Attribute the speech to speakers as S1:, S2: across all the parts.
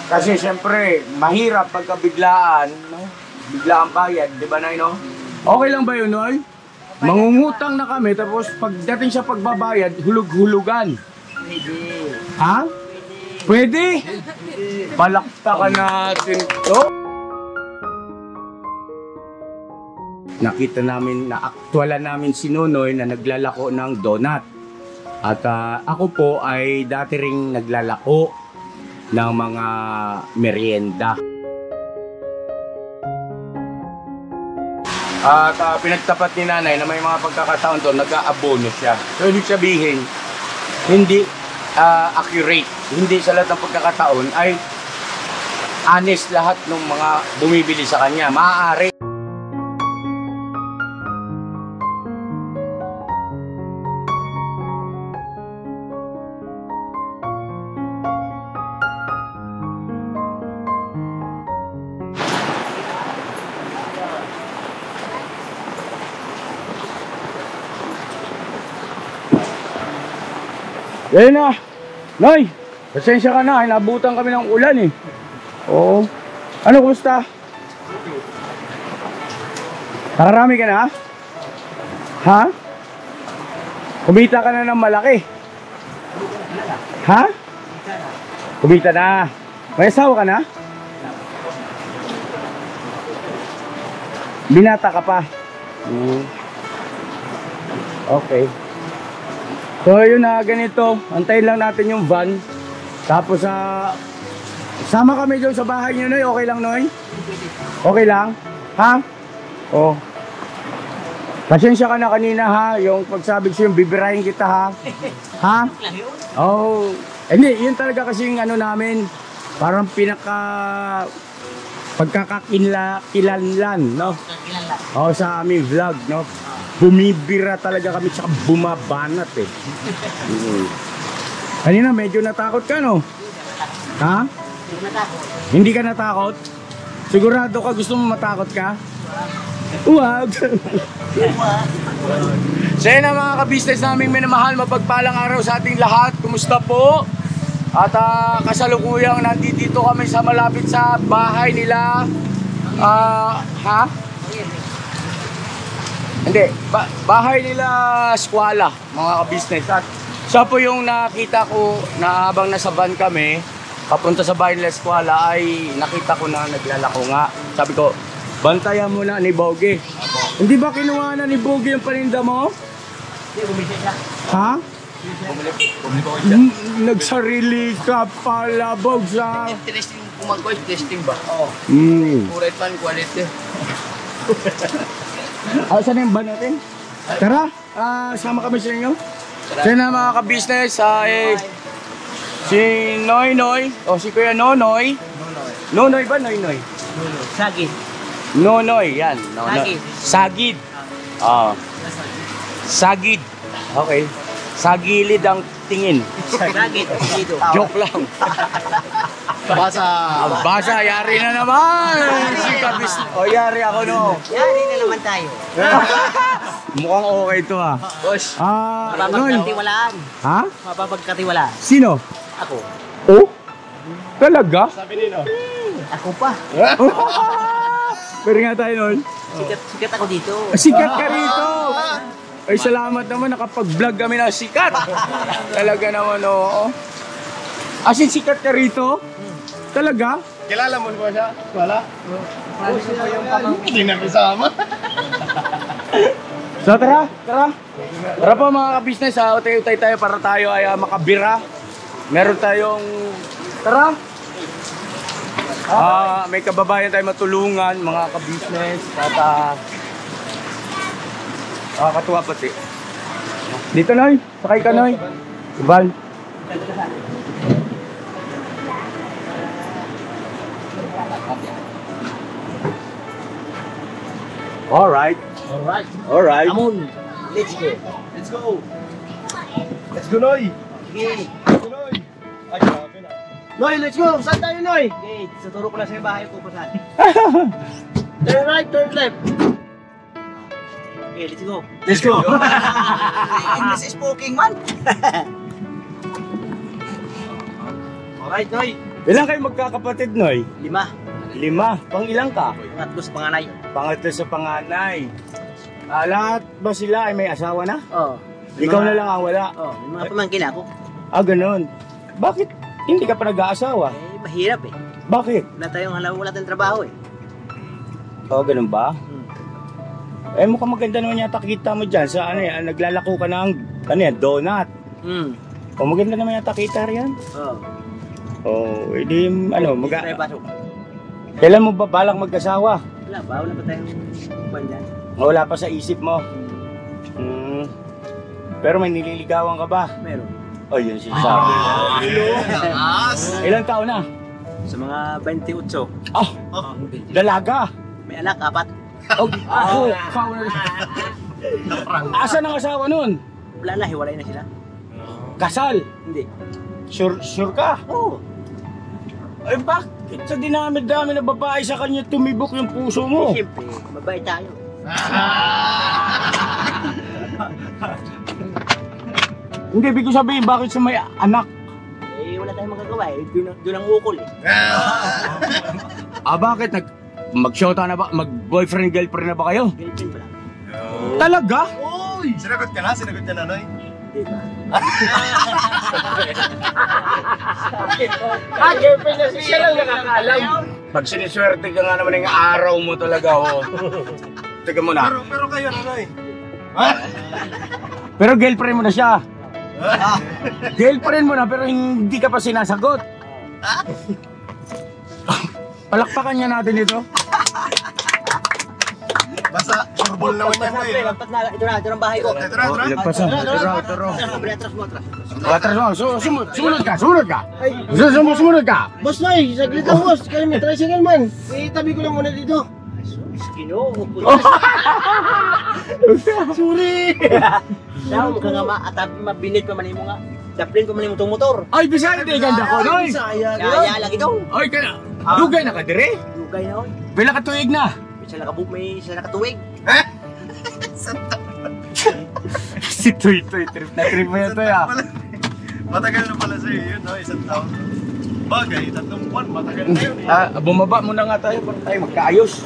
S1: Kasi siyempre, mahirap pagka biglaan, no? Biglaan bayad, di ba, Noy, no? Okay lang ba yun, Noy? Mangungutang na kami, tapos pagdating sa pagbabayad, hulug-hulugan.
S2: Pwede.
S1: Ha? Pwede? Palakpakan natin to. Nakita namin, na-aktualan namin si Nonoy na naglalako ng donut. At ako po ay dati ring naglalako ng mga merienda. At pinagtapat ni nanay na may mga pagkakataon doon, nag-aabono siya. So, ibig sabihin, hindi accurate. Hindi sa lahat ng pagkakataon ay honest lahat ng mga bumibili sa kanya. Maaari. Yan na. Noy, pasensya ka na. Inabutan kami ng ulan eh. Oo. Ano, kumusta? Nakarami ka na? Ha? Kumita ka na ng malaki? Ha? Kumita na. May asawa ka na? Binata ka pa? Okay. So yun na, ganito, antayin lang natin yung van. Tapos sama kami doon sa bahay nyo, Noy. Okay lang, Noy? Okay lang? Ha? Oh. Pasensya ka na kanina, ha? Yung pagsabi ko yung bibirahin kita, ha? Ha? Oh. Hindi, yun talaga kasing ano namin, parang pagkakakilanlan, no? Oh, sa aming vlog, no? Bumibira talaga kami, tsaka bumabanat eh. Kanina medyo natakot ka, no? Ha? Hindi ka natakot? Sigurado ka gusto mo matakot ka? Uwag! So yun ang mga ka-business naming minamahal, mapagpalang araw sa ating lahat. Kumusta po? At kasalukuyang nandito kami sa malapit sa bahay nila. Ha? Hindi, bahay nila Eskwela, mga ka-business. At siya po yung nakita ko na habang nasa van kami, papunta sa bahay nila Eskwela, ay nakita ko na naglalako nga. Sabi ko, bantayan mo na ni Bogie. Hindi ba kinuha na ni Bogie yung paninda mo?
S2: Hindi, bumili siya.
S1: Ha?
S2: Bumili ko siya.
S1: Nagsarili ka pala, Bog, sa...
S2: Testing, kumag-coach, testing ba? Oo. Kuret man, quality.
S1: Saan yung van natin? Tara, sama kami sa inyo. Siya na mga ka-business, si Noynoy, o si Kuya Nonoy. Nonoy ba? Noynoy?
S2: Sagid.
S1: Nonoy, yan.
S2: Sagid.
S1: Sagid. Sagid. Okay. Sagilid ang tingin.
S2: Sagid.
S1: Joke lang. Basa, yari na naman. Si ka-business. O, yari ako, no.
S2: Yari na naman tayo.
S1: Mukhang okay to, ha.
S2: Boss,
S1: Noy.
S2: mapapagkatiwalaan.
S1: Ha?
S2: Mapapagkatiwalaan.
S1: Sino?
S2: Ako.
S1: Oh? Talaga?
S2: Ako pa.
S1: Pero nga tayo nun.
S2: Sikat ako dito.
S1: Sikat ka rito! Ay, salamat naman, nakapag-vlog kami na sikat. Talaga naman, oo. As in, sikat ka rito? Talaga?
S3: Kilala mo ba siya? Wala? Hindi na kasama.
S1: So, tara. Tara po mga ka-business, utay-utay tayo para tayo ay makabira. Meron tayong... Tara! May kababayan tayo matulungan, mga ka-business. At katuwa pati. Dito, Noy. Sakay ka, Noy. Ibal. Alright.
S2: Come on. Let's go.
S3: Let's go! Let's go, Noy!
S2: Okay.
S3: Let's go, Noy! Ay, grabe na.
S2: Noy, let's go! Saan tayo, Noy? Okay, tuturo ko lang sa bahay ko saan. Turn right, turn left. Okay, let's go.
S1: Let's go.
S2: English is speaking, man. Alright, Noy.
S1: Ilan kayo magkakapatid, Noy?
S2: 5.
S1: 5. Pang ilang ka?
S2: Pangatlo sa panganay.
S1: Pangatlo sa panganay. Lahat ba sila ay may asawa na?
S2: Oo.
S1: Ikaw na lang ang wala.
S2: Oo, may mga pamangkin ako.
S1: Ganun. Bakit hindi ka pa nag-aasawa?
S2: Mahirap eh.
S1: Bakit?
S2: Wala tayong trabaho eh.
S1: Ganun ba? Mukhang maganda naman yata kita mo dyan sa naglalako ka ng donut. Maganda naman yata kita riyan. Hindi Kailan mo ba balak mag-asawa?
S2: Wala ba? Wala pa tayong bandyan.
S1: Wala pa sa isip mo? Pero may nililigawan ka ba?
S2: Meron.
S1: Yun sinasabi. Ilang taon na?
S2: Sa mga 28.
S1: Dalaga.
S2: May anak, 4.
S1: Asan ang asawa nun?
S2: Wala na, hiwalay na sila.
S1: Kasal?
S2: Hindi.
S1: Sure ka?
S2: Oo.
S1: Bakit sa dinami-dami na babae sa kanya tumibok yung puso mo?
S2: Siyempre, babae tayo.
S1: Hindi, ibig ko sabihin, bakit sa may anak?
S2: Wala tayong magagawa eh. Doon ang ukol eh.
S1: Bakit? Mag-shota na ba? Mag-boyfriend, girlfriend na ba kayo?
S2: Girlfriend pa lang.
S1: Talaga?
S3: Uy! Sinagot ka na? Sinagot ka na, Noy?
S2: Hindi ba?
S1: Girlfriend na siya lang nakakaalam. Pag siniswerte ka nga naman yung araw mo talaga, Teka mo na.
S3: Pero kayo na, Noy.
S1: Pero girlfriend mo na siya. Girlfriend mo na pero hindi ka pa sinasagot. Palakpakan niya natin ito.
S3: Basta, surbol naman yan, Noy.
S2: Lampat na. Ito ang bahay ko.
S3: Ito na.
S1: Lagpasan. Ito.
S2: Atras mo.
S1: Atras mo. Sumunod ka. Sumunod ka.
S4: Boss Noy, saglit lang boss. Kaya may tricycle man. Itabi ko lang muna dito.
S2: Kino.
S4: Sorry.
S2: Daw mo ka nga mabinit pa man mo nga. Daplin pa man mo itong motor.
S1: Ay, bisaya di ganda ko, Noy.
S2: Kaya lang ito.
S1: Ay, kaya. Dugay na ka, dire?
S2: Dugay na oy.
S1: Pila ka tuig na?
S2: May isa nakatuwig.
S1: Si Toy, trip na trip mo yan, Toy,
S3: Matagal na pala sa'yo yun, no? 1 taon. Bagay, 3 buwan, matagal na yun eh.
S1: Bumaba muna nga tayo para tayo magkaayos.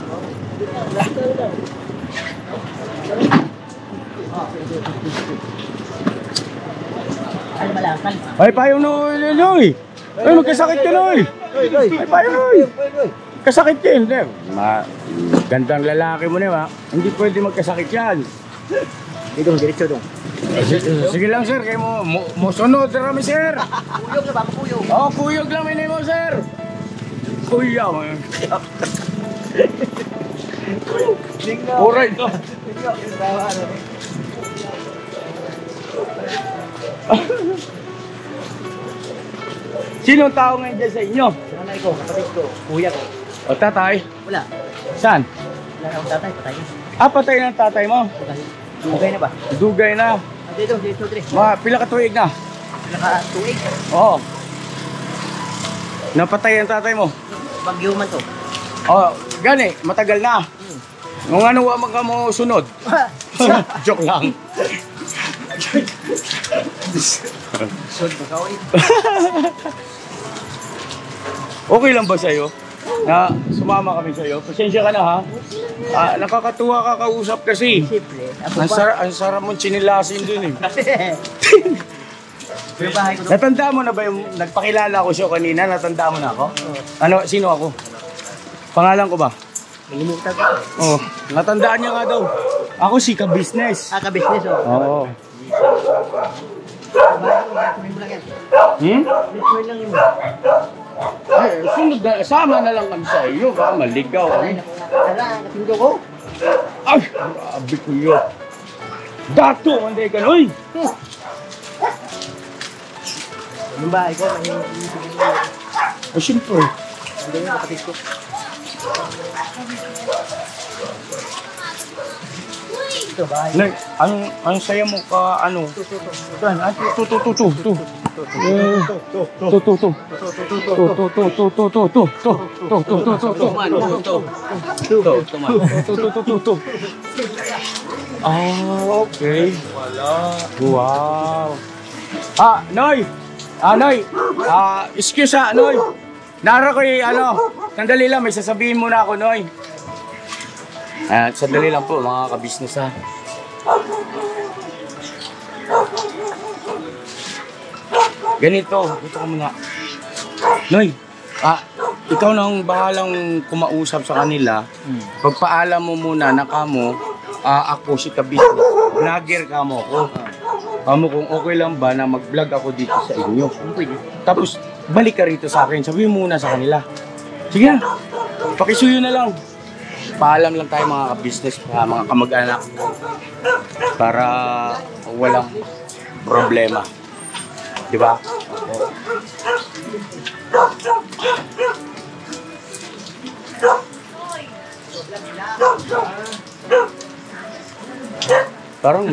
S2: Ano ba lang?
S1: Ay, payo Noy. Ay, magkasakit ka, Noy. Ay, payo Noy. Kasakit ka, hindi. Gandang lalaki mo na, hindi pwede magkasakit yan.
S2: Dito, diretso dong.
S1: Sige lang, sir. Kayo mo sunod na kami, sir.
S2: Kuyog na ba? Kuyog.
S1: Kuyog lang ini mo, sir. Kuya, Alright. Sinong tao ngayon dyan sa inyo?
S2: Nanay ko, kapatid ko, kuya ko.
S1: O tatay?
S2: Wala.
S1: Saan?
S2: Wala na akong tatay, patay na.
S1: Patay na ang tatay mo?
S2: Dugay na ba?
S1: Dugay na.
S2: Dito, tre.
S1: Pila ka tuig na?
S2: Nakatuwig.
S1: Oo. Napatay ang tatay mo?
S2: Bagyo man to.
S1: Gani, matagal na. Nung ano wa man ka mo sunod? Joke lang.
S2: Sud ba ka oy?
S1: Okay lang ba sa'yo? Na sumama kami sa'yo? Pasensya ka na, ha? Nakakatuwa ka kausap kasi.
S2: Siyempre.
S1: Ang sarap mong chinilasin dun eh.
S2: Yung bahay ko.
S1: Natanda mo na ba yung nagpakilala ko siya kanina? Natanda mo na ako? Sino ako? Pangalan ko ba?
S2: Nalimutan ko.
S1: Natandaan niya nga daw. Ako si Ka-Business.
S2: Ka-business
S1: Oo.
S2: Bitcoin mo lang yan. Bitcoin lang yun.
S1: Sunod na, sama na lang kami sa iyo. Baka maligaw.
S2: Tara, napindo ko.
S1: Ay, grabe ko yun. Dato, hindi ka noy.
S2: Yung bahay ko,
S1: Siyempre.
S2: hindi yung kapatid ko. Ito, bahay.
S1: Nay, ang saya mo ka, ano? Okay. Wow. Noy. Noy. Excuse Noy. Nara ko sandali lang, may sasabihin muna ako, Noy. Sandali lang po, mga kabisnes ha. Ganito ka muna. Noy, ikaw nang bahalang kumausap sa kanila. Pagpaalam mo muna na kamo, ako si kabisnes. Vlogger kamo ko. Kamo kung okay lang ba na mag-vlog ako dito sa inyo. Tapos, balik ka rito sa akin. Sabihin mo muna sa kanila. Sige na. Pakisuyo na lang. Paalam lang tayo mga ka-business, mga kamag-anak. Para walang problema. Diba? Parang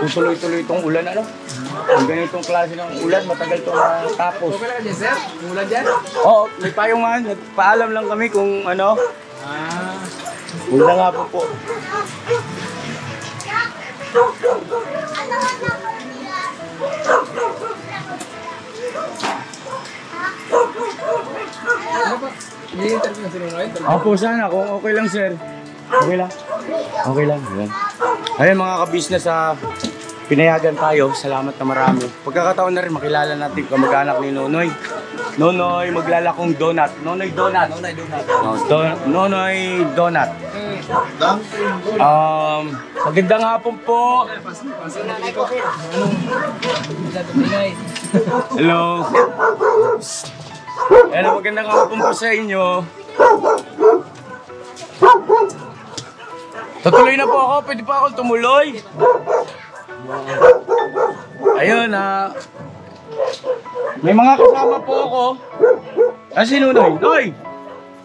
S1: tutuloy-tuloy itong ulan, ano? Ang ganitong klase ng ulan, matagal itong tapos.
S2: Okay lang dyan, sir? Yung ulan dyan?
S1: Oo, may payungan. Nagpaalam lang kami kung ano. Ulan nga po.
S2: I-interview na sila ngayon?
S1: Opo, sana. Kung okay lang, sir. Okay lang. Okay lang. Ayan. Ayun mga ka-business, pinayagan tayo. Salamat na marami. Pagkakataon na rin, makilala natin kamag-anak ni Nonoy. Nonoy, maglalakong donut. Nonoy donut. Nonoy donut. Magandang hapon po. Hello. Hello, magandang hapon po sa inyo. Tutuloy na po ako. Pwede pa ako tumuloy. Ayun, may mga kasama po ako. Sino, Noy?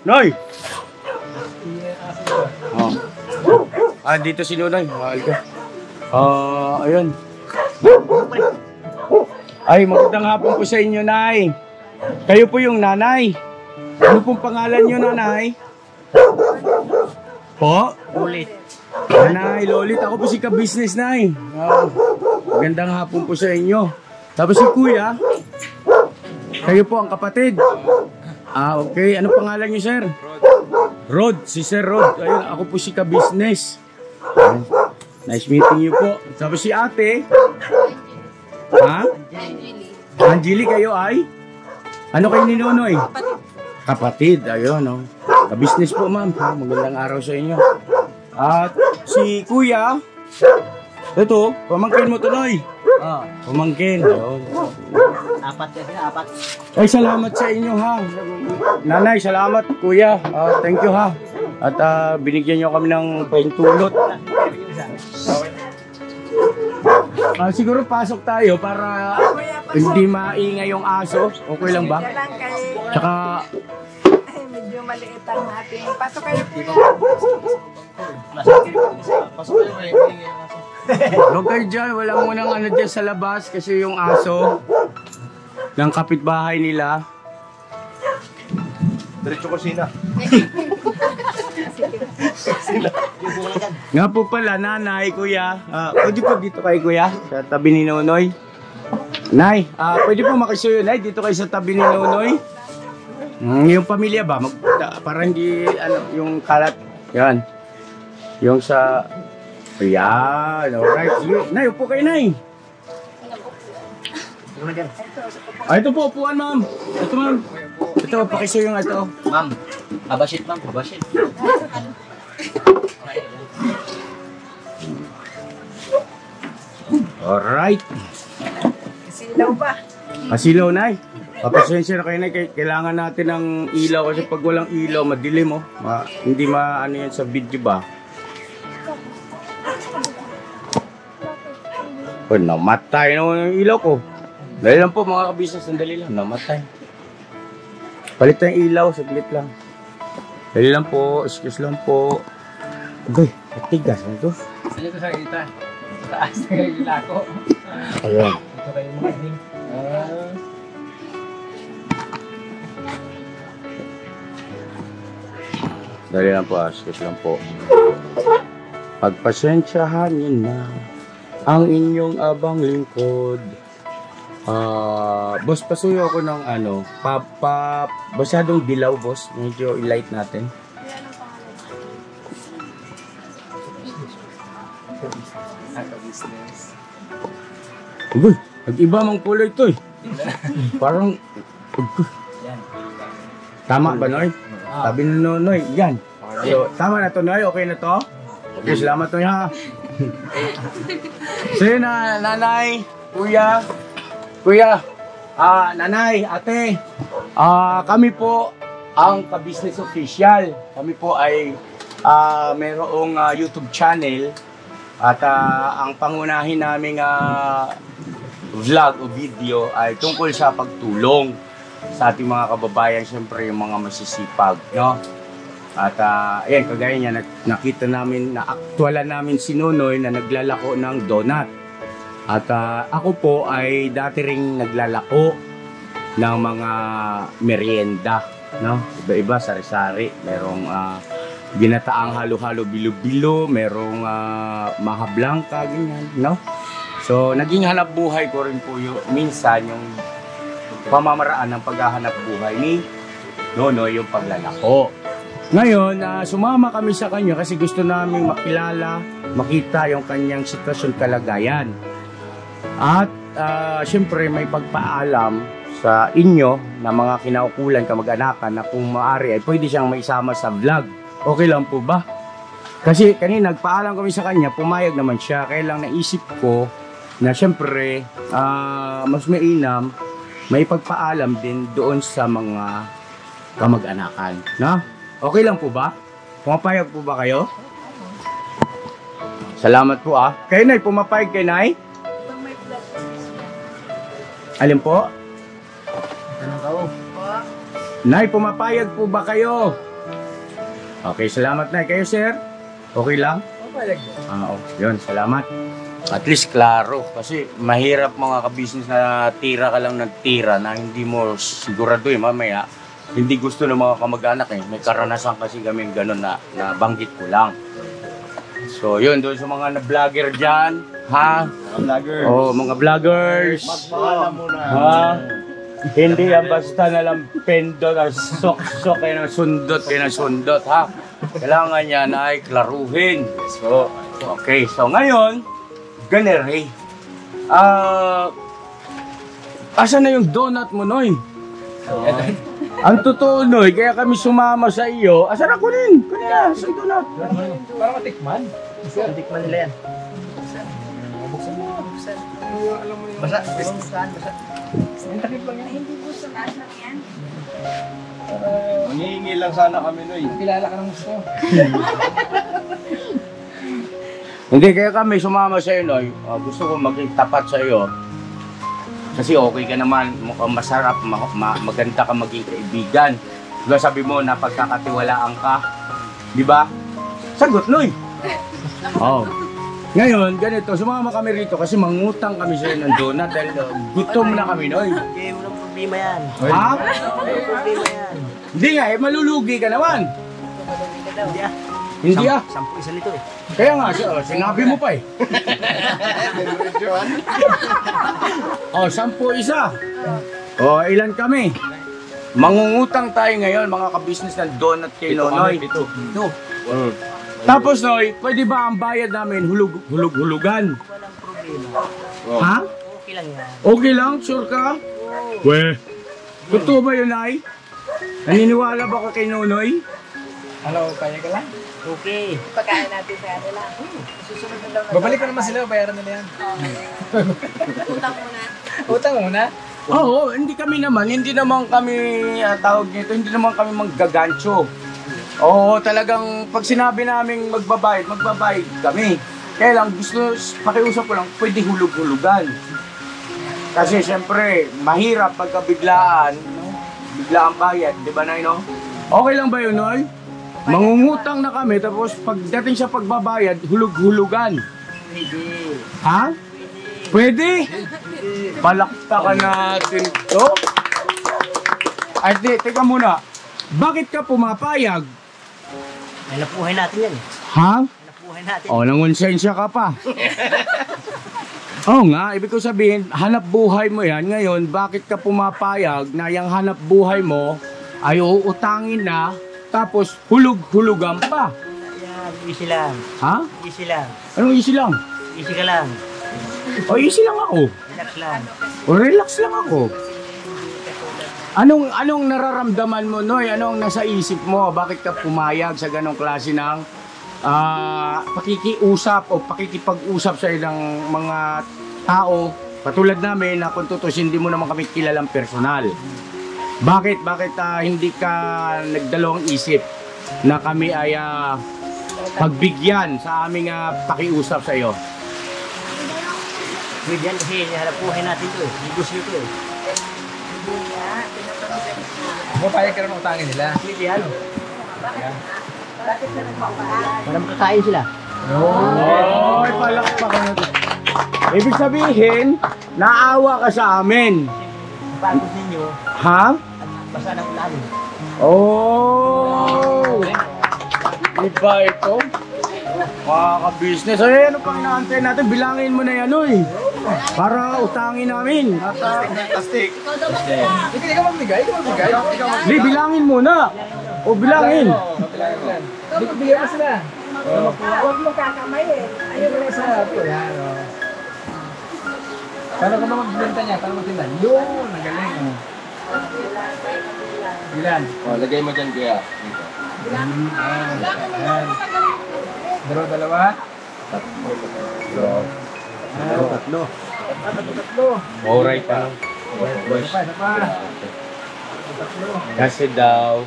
S1: Noy! Dito si Noy. Mahal ka. Ayun. Ay, magandang hapon po sa inyo, Nay. Kayo po yung nanay. Ano pong pangalan nyo, Nanay? Po? Lolit. Nanay, Lolit. Ako po si ka-business, Nay. Magandang hapon po sa inyo. Tapos si Kuya, kayo po ang kapatid. Okay. Ano pangalan niyo, sir? Rod. Si Sir Rod. Ayun, ako po si ka-business. Nice meeting you po. Tapos si ate. Angeli, kayo ay? Ano kayo ni Nonoy? Kapatid. Ayun, ka-business po, ma'am. Magandang araw sa inyo. At si Kuya, ito, pamangkin mo to, Noy. Pamangkin.
S2: Apat kasi, apat.
S1: Ay, salamat sa inyo, ha. Nanay, salamat, Kuya. Thank you, ha. At binigyan nyo kami ng pahintulot. Siguro pasok tayo para hindi maingay yung aso. Okay lang ba? Tsaka
S5: medyo maliit ang ating pasok kayo po.
S1: Huwag kayo dyan, wala munang ano dyan sa labas kasi yung aso ng kapitbahay nila.
S3: Diretso kusina.
S1: Nga po pala, Nanay, Kuya. Pwede po dito kay Kuya, sa tabi ni Nonoy. Nay, pwede po makisuyo, Nay, dito kayo sa tabi ni Nonoy. Yung pamilya ba? Para hindi, yung kalat. Yan. Yung sa... Ayan, alright. Nay, upo kayo, Nay. Ito po, upuan, ma'am. Ito, ma'am. Ito, pakisuyo yung ito.
S2: Ma'am, abasit, ma'am. Abasit.
S1: Alright.
S5: Silaw ba?
S1: Asilaw, Nay. Pasensya na kayo, Nay. Kailangan natin ng ilaw kasi pag walang ilaw, madilim, hindi ano yan sa video ba? Namatay naman yung ilaw ko. Dali lang po mga kabisnes, sandali lang. Namatay. Palit tayong ilaw, saglit lang. Dali lang po, excuse lang po. Agay, matigas na ito.
S2: Saan ito sa kita? Sa taas na kayo lako.
S1: Ayan.
S2: Ito kayo morning.
S1: Dali lang po, excuse lang po. Pagpasensyahan niyo na ang inyong abang lingkod. Boss, pasuyo ako ng ano, masyadong dilaw, boss. Medyo i-light natin. Uy, nag-iba mang kulay ito eh. Parang, tama ba, Noy? Sabi ni Noy, yan. So, tama na to, Noy? Okay na to? Okay, salamat, Noy, ha? So yun na, nanay, kuya, nanay, ate, kami po ang Ka-Business Official. Kami po ay mayroong YouTube channel at ang pangunahin naming vlog o video ay tungkol sa pagtulong sa ating mga kababayan, siyempre yung mga masisipag, no? At ayan, kagaya niya, nakita namin, na-aktualan namin si Nonoy na naglalako ng donut. At ako po ay dati ring naglalako ng mga merienda, no? Iba-iba, sari-sari. Merong ginataang halo-halo bilo-bilo, merong maha blanca, ganyan, no? So, naging hanap buhay ko rin po yung minsan yung pamamaraan ng paghahanap buhay ni Nonoy, yung paglalako. Ngayon, sumama kami sa kanya kasi gusto namin makilala, makita yung kanyang sitwasyon, kalagayan. At siyempre may pagpaalam sa inyo na mga kinaukulan, kamag-anakan na kung maaari ay pwede siyang maisama sa vlog. Okay lang po ba? Kasi kanina nagpaalam kami sa kanya, pumayag naman siya. Kaya lang naisip ko na siyempre mas mainam may pagpaalam din doon sa mga kamag-anakan. No? Okay lang po ba? Pumapayag po ba kayo? Salamat po Kayo, Nay, pumapayag kay Nay? Alin po? Nay, pumapayag po ba kayo? Okay, salamat, Nay. Kayo, sir? Okay lang?
S2: Pumapayag mo.
S1: Yun, salamat. At least klaro. Kasi mahirap mga ka-business na tira ka lang ng tira na hindi mo sigurado mamaya. Hindi gusto ng mga kamag-anak eh. May karanasan kasi kami gano'n na banggit ko lang. So yun, doon sa mga vlogger dyan, ha?
S3: Vlogger.
S1: Oh, mga vloggers.
S3: Magpaalam muna.
S1: Ha? Hindi yan basta nalang pendo na sok-sok kayo ng sundot, ha? Kailangan yan ay klaruhin. So, okay. So ngayon, ganere. Asan na yung donut mo, Noy? Ang totoo, Noy, kaya kami sumama sa iyo. Asan ako rin? Kanina, saan donut?
S2: Para matikman. Matikman nila yan. Buksan mo. Basa. Basa. Takip lang yan.
S5: Hindi po sa taas lang yan.
S3: Mangingi lang sana kami, Noy.
S2: Kilala ka ng gusto.
S1: Hindi, kaya kami sumama sa iyo, Noy. Gusto ko maging tapat sa iyo. Kasi okay ka naman, mukhang masarap, maganda ka maging kaibigan. Diba sabi mo na pagkakatiwalaan ka? Di ba? Sagot, Noy! Ngayon, ganito, sumama kami rito kasi mangutang kami sa iyo ng donut dahil gutom na kami, Noy.
S2: Okay, walang problema yan.
S1: Ha?
S2: Walang problema yan.
S1: Hindi nga, malulugi ka naman.
S2: Hindi
S1: Hindi
S2: 10 isa nito eh.
S1: Kaya nga, sinabi mo pa eh. 10 isa. Ilan kami? Mangungutang tayo ngayon, mga ka-business ng donut kay Nonoy. Ito. Tapos, Noy, pwede ba ang bayad namin hulugan?
S2: Walang problema.
S1: Ha?
S2: Okay lang yan.
S1: Okay lang? Sure ka? Weh. Totoo ba yun, Nay? Naniniwala ba ka kay Nonoy?
S2: Ano, kaya ka lang? Okay.
S5: Pagkain natin sa kanila. Susunod na daw na.
S2: Babalik ko naman sila, bayaran nila yan.
S5: Utang muna.
S2: Utang muna?
S1: Oo, hindi naman kami tawag nito, hindi naman kami manggagancho. Oo, talagang pag sinabi namin magbabayad kami. Kaya lang, pakiusap ko lang, pwede hulug-hulugan. Kasi siyempre, mahirap pagka biglaan bayad, di ba, Nay, no? Okay lang ba yun, Noy? Mangungutang na kami, tapos pagdating sa pagbabayad, hulug-hulugan.
S2: Pwede.
S1: Ha? Pwede? Palakpakan natin to. Ay, teka muna. Bakit ka pumapayag?
S2: May napuhay natin yan eh.
S1: Ha?
S2: May napuhay natin.
S1: Nangonsensya ka pa. Oo nga, ibig ko sabihin, hanap buhay mo yan. Ngayon, bakit ka pumapayag na yung hanap buhay mo ay uutangin na, tapos hulug-hulugan pa?
S2: Yan, easy lang.
S1: Ha?
S2: Easy lang.
S1: Anong easy lang?
S2: Easy ka lang.
S1: O easy lang ako.
S2: Relax lang.
S1: O relax lang ako. Anong nararamdaman mo, Noy? Anong nasa isip mo? Bakit ka pumayag sa ganong klase ng pakikiusap o pakikipag-usap sa ilang mga tao katulad namin na kung tutusin hindi mo naman kami kilalang personal? Bakit hindi ka nagdalawang isip na kami ay pagbigyan sa aming pakiusap sa iyo?
S2: Pwede yan kasi hanap buhay natin to eh. Negosyo to eh.
S4: Mapayag ka rin ang utangin nila.
S2: Pwede yan.
S5: Bakit na nagpapaan?
S2: Para makakain sila.
S1: Oy, palakpakan natin. Ibig sabihin, naawa ka sa amin.
S2: Pagod ninyo,
S1: Ha?
S2: basa ng ulan.
S1: Oh! Iba ito. Mga ka-business. Ay, ano pang inaantay natin? Bilangin mo na yan, oy. Para utangin namin. At,
S3: Fantastic.
S4: Hindi ka magbigay,
S1: Di, bilangin muna. O, bilangin.
S4: Bigyan mo sila.
S5: Huwag mo kakamay eh. Ayaw mo na sa
S4: Yan, oh. Paano ka ba magbenta niya? Paano magtinda? Yun, nagaling. Ilan?
S3: Lagay mo dyan kuya.
S4: Ayan. Dalawa?
S1: Tatlo.
S4: Tatlo.
S1: Alright pa.
S4: Isa pa.
S1: Kasi daw,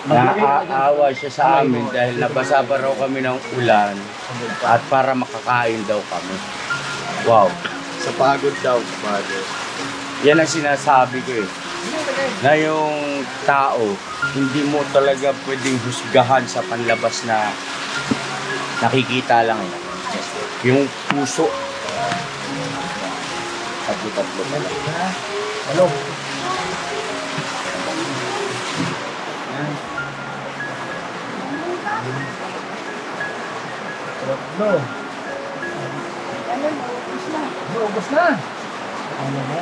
S1: naaawa siya sa amin dahil nabasa pa raw kami ng ulan at para makakain daw kami. Wow.
S3: Sa pagod daw. Pagod.
S1: Yan ang sinasabi ko eh. Na yung tao, hindi mo talaga pwedeng husgahan sa panlabas na nakikita lang eh. Yung puso. Tatlo pala.
S4: Hello. Tatlo. Ubus na. Ano na?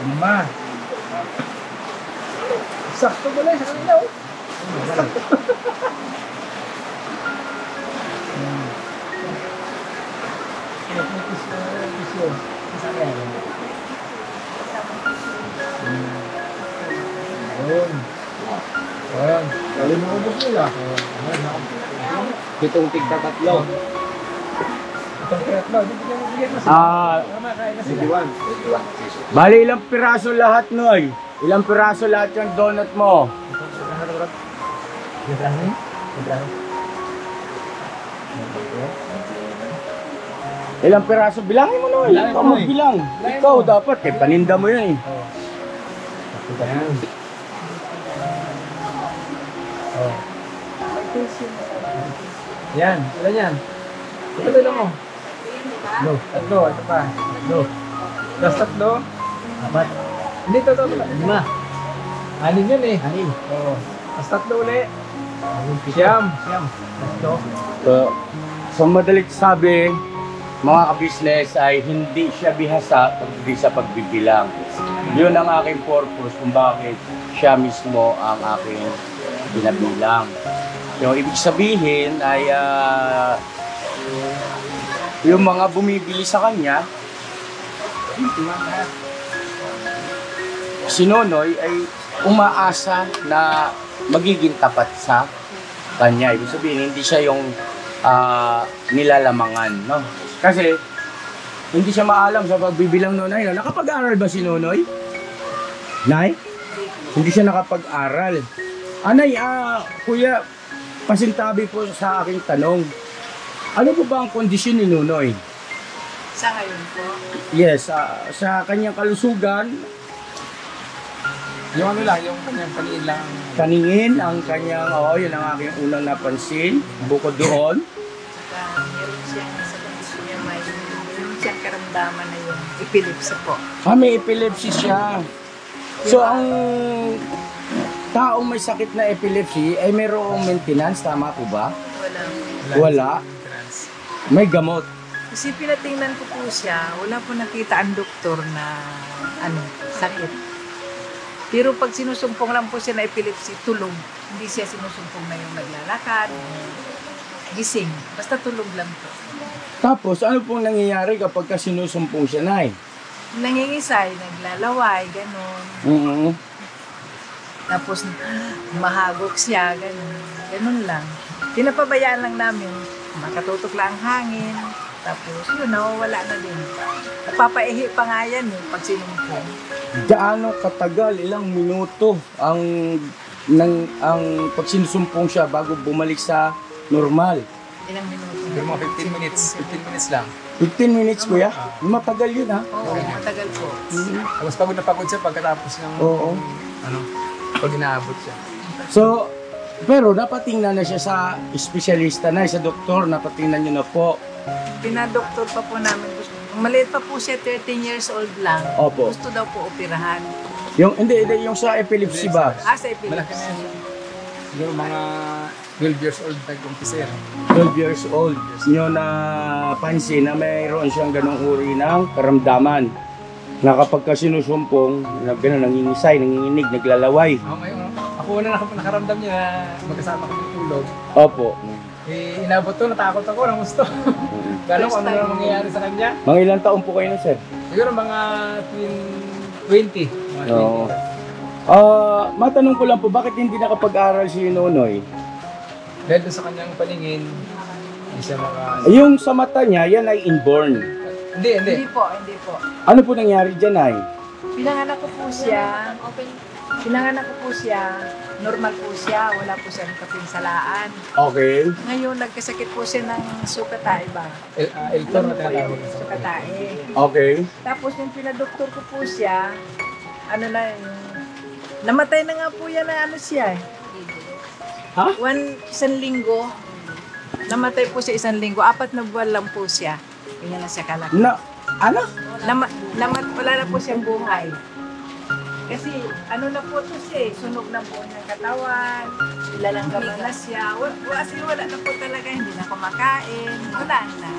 S4: Lima. Sakto pala sa kanila, oh. Ayun. Ayun. Dali mo ubos nila.
S3: Pitong tigta tatlo.
S4: Itong tatlo. Bigyan mo sila. Tama, kain na sila.
S3: 21.
S1: Bali, ilang piraso lahat, Noy? Ilang piraso lahat yung donut mo? Ilang piraso? Bilangin mo, Noy.
S4: Bilangin
S1: Ikaw
S4: mo, Noy.
S1: magbilang.
S4: Bilangin
S1: Ikaw
S4: mo.
S1: dapat, eh, paninda mo yun eh.
S4: Ayan. Oh. Yan, ilan yan? Ito dito mo. Tatlo, ito pa. Tatlo. Das tatlo.
S2: Apat.
S4: Hindi, ito.
S2: Lima.
S4: Anin yun eh.
S2: Anin.
S4: Oo. Das tatlo uli. Siyam.
S2: Tatlo.
S1: So madalit sabi, mga ka-business ay hindi siya bihasa pagdating sa pagbibilang. Yun ang aking purpose kung bakit siya mismo ang aking binabilang. Yung ibig sabihin ay yung mga bumibili sa kanya, si Nonoy ay umaasa na magiging tapat sa kanya. Ibig sabihin, hindi siya yung nilalamangan, no? Kasi hindi siya maalam sa pagbibilang Nonoy. No? Nakapag-aral ba si Nonoy? Nay? Hindi siya nakapag-aral. Anay, kuya, pasintabi po sa aking tanong. Ano po ba ang kondisyon ni Nonoy?
S5: Sa ngayon po.
S1: Yes, sa kanyang kalusugan,
S4: Yung ano lang, yung kanyang paniin lang.
S1: kaningin ang kanyang, yun ang aking unang napansin. Bukod doon,
S5: Saka meron siyang sa kondisyon niya meron siyang karamdaman na yung epilepsy po.
S1: may epilepsy siya. So, ang taong may sakit na epilepsy ay mayroong maintenance, tama po ba?
S5: Wala.
S1: Wala. May gamot.
S5: Kasi pinatingnan ko po siya, wala po nakita ang doktor na sakit. Pero pag sinusumpong lang po siya na epilepsy, tulog. Hindi siya sinusumpong na yung naglalakad, gising. Basta tulog lang po.
S1: Tapos, ano pong nangyayari kapag sinusumpong siya, Nay?
S5: Nangingisay, naglalaway, gano'n.
S1: Mm-hmm.
S5: Tapos mahagok siya, gano'n. Gano'n lang. Pinapabayaan lang namin. Makatutok lang ang hangin. Tapos yun, nawawala na din. Napapaihi pa nga yan pag sinumpong.
S1: Gaano katagal, ilang minuto ang pag sinusumpong siya bago bumalik sa normal?
S5: Ilang minuto?
S4: Pero mga 15 minutes. 15 minutes lang.
S1: 15 minutes, kuya? Matagal yun, ha?
S5: Oo, matagal po.
S4: Tapos pagod na pagod siya pagkatapos ng
S1: Oo.
S4: pag inaabot siya.
S1: So, pero napatingnan na siya sa espesyalista na, sa doktor, napatingnan niyo na po.
S5: Pinadoktor pa po namin. Maliit pa po siya, 13 years old lang.
S1: Opo.
S5: Gusto daw po operahan.
S1: Hindi, yung sa epilepsy ba?
S5: Sa
S4: Malaki
S5: epilepsy.
S4: na yan. Siguro mga 12 years old nag-umpisa yan.
S1: 12 years old, nyo na pansin na mayroon siyang ganong uri ng karamdaman. Na kapag ka sinusumpong, gano'n, nangingisay, nanginginig, naglalaway.
S4: Ako ngayon, ako na nakaramdam niya na magkasama kami tulog.
S1: Opo.
S4: Inabot to, natakot ako, ng gusto. Gano'n kung ano na mangyayari sa kanya.
S1: Mga ilang taon po kayo na, sir?
S4: Siguro mga 20. Mga 20.
S1: Oo. Matanong ko lang po, bakit hindi nakapag-aral si Nonoy?
S4: Dahil doon sa kanyang paningin, hindi siya
S1: Yung sa mata niya, yan ay inborn.
S4: Hindi.
S5: Hindi po.
S1: Ano po nangyari dyan, ay?
S5: Pinanganak ko po siya, normal po siya, wala po siyang kapinsalaan.
S1: Okay.
S5: Ngayon, nagkasakit po siya ng sukatae ba?
S4: Eltor na
S5: Ano po
S4: tinatawag.
S5: yung sukatae?
S1: Okay.
S5: Tapos yung pinadoktor ko po siya, namatay na nga po yan na siya eh.
S1: Ha?
S5: Isang linggo, namatay po siya 1 linggo, 4 na buwan lang po siya. Ganyan na siya kalaki.
S1: Ano?
S5: Wala na po siyang buhay. Kasi na po to siya eh, sunog na po niyang katawan, ilalanggaman na siya. Wala na po talaga, hindi na kumakain, wala na.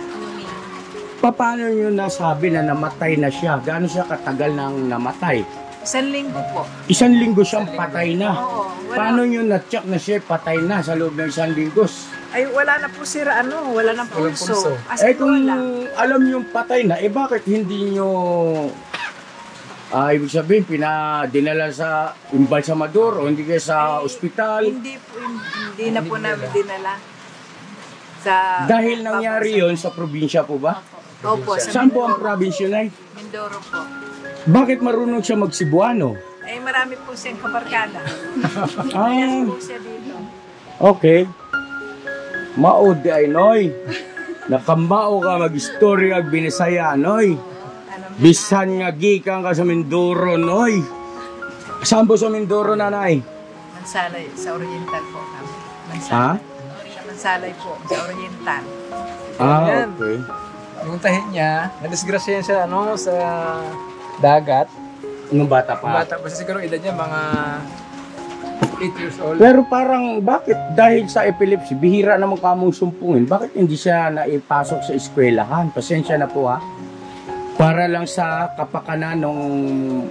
S1: Paano nyo nasabi na namatay na siya? Gaano siya katagal nang namatay?
S5: 1 linggo po.
S1: 1 linggo siyang patay na.
S5: Oo, wala.
S1: Paano nyo na-check na siya patay na sa loob ng 1 linggo?
S5: Ay, wala na po sira, wala na pulso.
S4: pulso.
S5: As
S1: Eh
S5: in,
S1: kung
S5: wala.
S1: alam nyo patay na, bakit hindi nyo, ibig sabihin, dinala sa imbalsamador o hindi kayo sa ospital?
S5: Hindi na po namin dinala.
S1: Dahil nangyari yon sa probinsya po ba?
S5: Opo, sa
S1: Saan po ang
S5: Mindoro.
S1: probinsya na?
S5: Mindoro po.
S1: Bakit marunong siya mag-Cebuano?
S5: Marami po siyang kabarkada.
S1: Ah,
S5: Kaya po siya dito.
S1: okay. Maod ay noy. Nakamao ka mag-istorya ag Binisaya noy. Bisan nga gikan ka sa Mindoro noy. Saan po sa Mindoro, nanay?
S5: Mansalay, sa Oriental po kami.
S1: Ha?
S5: Sa Mansalay po, sa Oriental.
S4: Ayan.
S1: Okay.
S4: Yung tahi niya, nadisgrasya siya sa dagat.
S1: Nung bata
S4: Yung
S1: pa.
S4: bata pa siya, siguro edad niya mga 8 years old.
S1: Pero parang bakit dahil sa epilepsy, bihira naman kamong sumpungin, bakit hindi siya naipasok sa eskwelahan? Pasensya na po, ha. Para lang sa kapakanan nung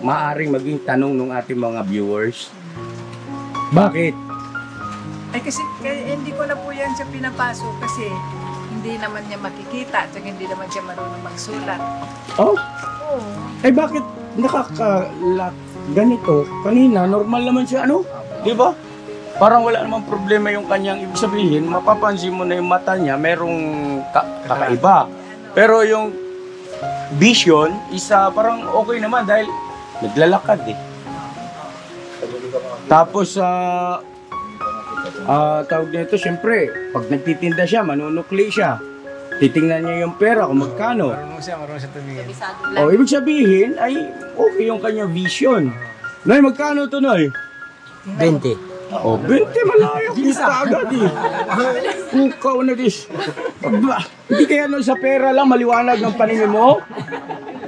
S1: maaring maging tanong ng ating mga viewers. Bakit?
S5: Ay kasi hindi ko na po yan siya pinapasok kasi hindi naman niya makikita at hindi naman siya marunong magsulat.
S1: Oh,
S5: Oo.
S1: bakit ganito? Kanina, normal naman siya, ano? Di ba? Parang wala namang problema yung kanyang, ibig sabihin, mapapansin mo na yung mata niya, merong kakaiba. Pero yung vision, parang okay naman dahil naglalakad eh. Tapos, tawag nito, syempre, pag nagtitinda siya, manunukli siya. Titingnan niya yung pera kung magkano.
S4: Marunong siya tumingin.
S1: O, ibig sabihin, ay okay yung kanyang vision. Noy, magkano to, Noy?
S2: 20.
S1: O, 20 malaya. Kita agad eh. Kukaw na dis. Hindi kaya no sa pera lang maliwanag ng paningin mo?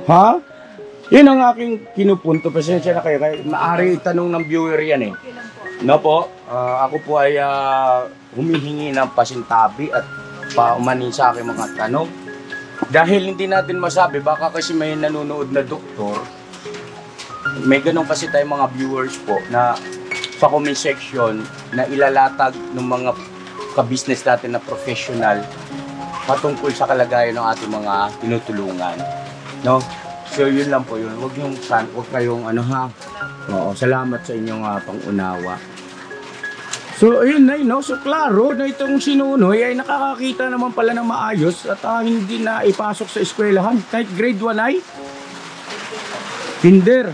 S1: Ha? Yun ang aking kinupunto. Pasensya na kayo. Kaya maaari itanong ng viewer yan eh. No po, ako po ay humihingi ng pasintabi at paumanin sa aking mga tanong. Dahil hindi natin masabi, baka kasi may nanonood na doktor, may ganun kasi tayong mga viewers po na sa comment section na ilalatag ng mga ka-business natin na professional patungkol sa kalagayan ng ating mga tinutulungan. No? So yun lang po yun. Huwag kayong ano ha. Oo, salamat sa inyong pangunawa. So ayun na no. So klaro na itong sinunoy ay nakakakita naman pala ng maayos at hindi na ipasok sa eskwelahan. Kahit grade 1 ay kinder.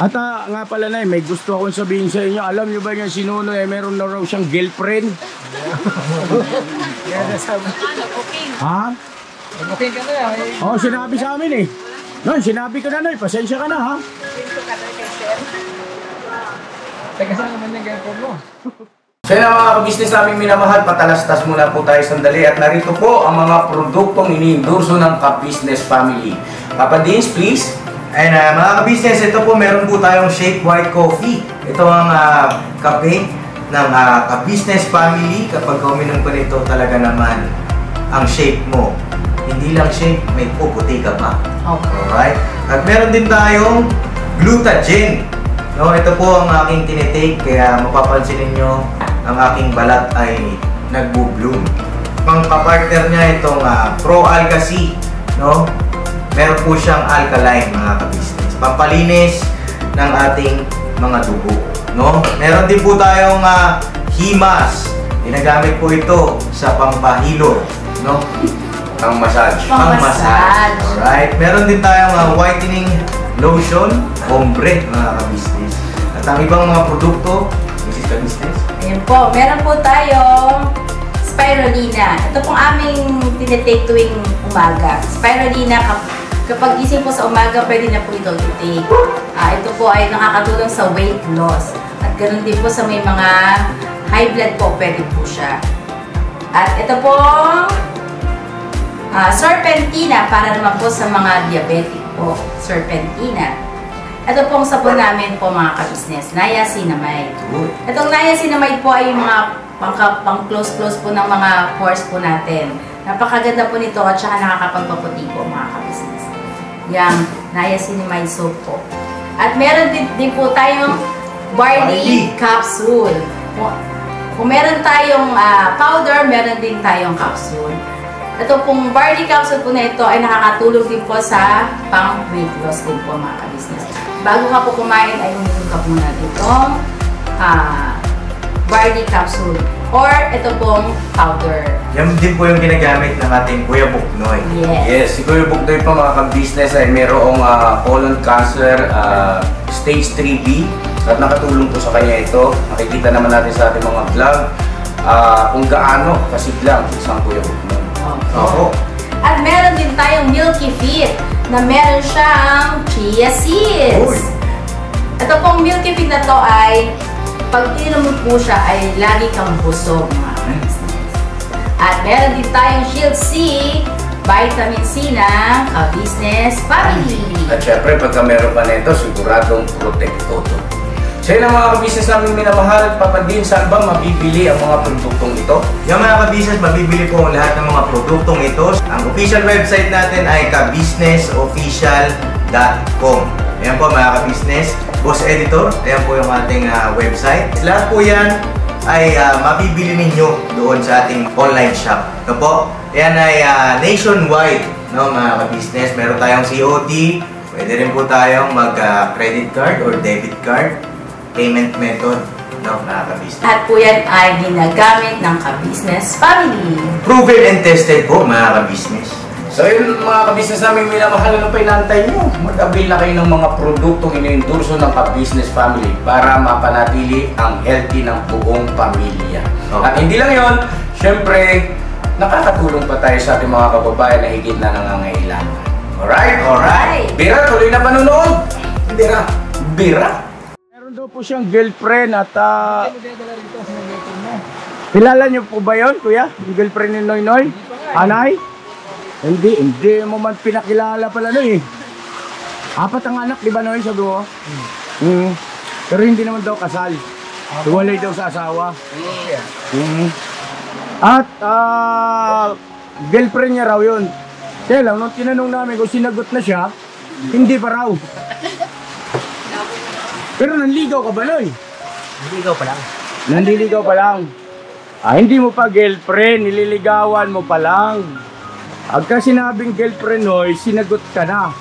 S1: At nga pala na may gusto akong sabihin sa inyo. Alam nyo ba niya si Nunoy meron na raw siyang girlfriend? Ha?
S4: Okay ka na yan.
S1: Oo, sinabi sa amin eh. No, sinabi ko na Noy, pasensya ka na ha.
S4: Teka saan naman yung girlfriend mo?
S1: So yun mga ka-business namin minamahal, patalastas muna po tayo sandali at narito po ang mga produktong iniendorso ng ka-business family. Papa Dins, please.
S6: And mga ka-business, ito po meron po tayong Shake White Coffee. Ito ang kape ng ka-business family. Kapag uminom ko nito talaga naman ang shake mo. Hindi lang shake, may puputi ka pa.
S5: Okay.
S6: Alright? At meron din tayong Glutagen. No, ito po ang aking tinitake kaya mapapansin ninyo ang aking balat ay nagbo-bloom. Pang-partner niya itong Pro Alga C, no? Meron po siyang alkaline mga ka-business. Pampalinis ng ating mga dugo, no? Meron din po tayong Himas. Ginagamit po ito sa pampahilo, no?
S1: Pang-massage.
S6: Pang-massage. Alright. Meron din tayong whitening lotion, ombre mga ka-business. At ang ibang mga produkto, Mrs. Ka-business.
S7: Ayan po, meron po tayong spirulina. Ito pong aming tinitake tuwing umaga. Spirulina, kapag gising po sa umaga, pwede na po ito i-take. Ito po ay nakakatulong sa weight loss. At ganoon din po sa may mga high blood po, pwede po siya. At ito pong serpentina para naman po sa mga diabetic po. Serpentina. Ito pong sabon namin po mga ka-business, niacinamide. Itong niacinamide po ay mga pang-close-close po ng mga pores po natin. Napakaganda po nito at saka nakakapagpaputi po mga ka-business. Yang niacinamide soap po. At meron din po tayong barley capsule. Kung meron tayong powder, meron din tayong capsule. Ito pong barley capsule po na ito ay nakakatulong din po sa pang-weight loss din po mga ka-business. Bago ka po kumain ay uminom ka muna itong barley capsule or ito pong powder.
S6: Yan din po yung ginagamit ng ating Kuya Buknoy.
S7: Yes.
S1: Yes, si Kuya Buknoy pa mga ka-business ay mayroong colon cancer stage 3B at nakatulong po sa kanya ito. Nakikita naman natin sa ating mga vlog kung gaano kasiglang isang Kuya Buknoy.
S6: Opo.
S7: At meron din tayong Milky Fit na meron siyang chia seeds.
S6: Uy.
S7: Ito pong Milky Fit na to ay pag ininom mo po siya ay lagi kang busog mga ka-business. At meron din tayong Shield C, vitamin C ng ka-business family.
S1: At syempre, pagka meron pa nito, siguradong protekto to. So yun ang mga ka-business namin minamahal. Papa Din, saan ba mabibili ang mga produktong ito?
S6: Yung mga ka-business, mabibili po ang lahat ng mga produktong ito. Ang official website natin ay kabusinessofficial.com. Ayan po mga ka-business. Boss Editor, ayan po yung ating website. Lahat po yan ay mabibili ninyo doon sa ating online shop. Ito po, yan ay nationwide, no, mga ka-business. Meron tayong COD, pwede rin po tayong mag-credit card or debit card payment method, no, mga ka-business.
S7: At po yan ay ginagamit ng ka-business family.
S6: Proven and tested po, mga ka-business.
S1: So yun mga ka-business namin minamahal, ano pa inaantay nyo? Mag-avail na kayo ng mga produktong iniendorso ng ka-business family para mapanatili ang healthy ng buong pamilya.
S6: Okay.
S1: At hindi lang yun, syempre, nakakatulong pa tayo sa ating mga kababayan na higit na nangangailangan. Alright?
S7: Alright.
S1: Bira, tuloy na panunood! Bira! Bira! Meron daw po siyang girlfriend at kilala niyo po ba yun, kuya? Yung girlfriend ni Noy Noy? Anay? Hindi mo man pinakilala pala no eh. 4 ang anak, di ba Noy, sabi mo? Pero hindi naman daw kasal. Tuwalay daw sa asawa. At girlfriend niya raw yun. Kaya lang, nung tinanong namin kung sinagot na siya, hindi pa raw. Pero nanligaw ka ba Noy?
S2: Nandiligaw pa lang.
S1: Nandiligaw pa lang. Hindi mo pa girlfriend, nililigawan mo pa lang. Agka sinabing girlfriend Noy, sinagot ka na.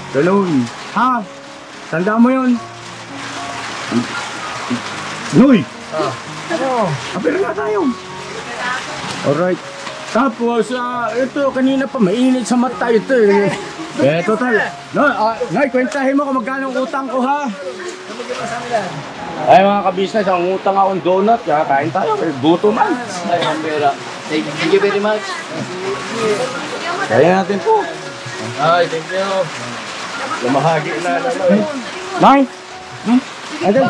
S1: Ganun. Ha? Tanda mo yun? Noy!
S4: Ano?
S1: Apira na tayo. Alright. Tapos, ito kanina pa mainit sa mata ito eh. Total. Noy, kwentahin mo kung magkano ang utang ko ha. Ay mga kabisnes, ang utang akong donut, kain tayo, buto man.
S2: Ay, pambira. Thank you very much.
S1: Kaya natin po.
S2: Ay, thank you.
S1: Lumahagi na. Nay! Ate!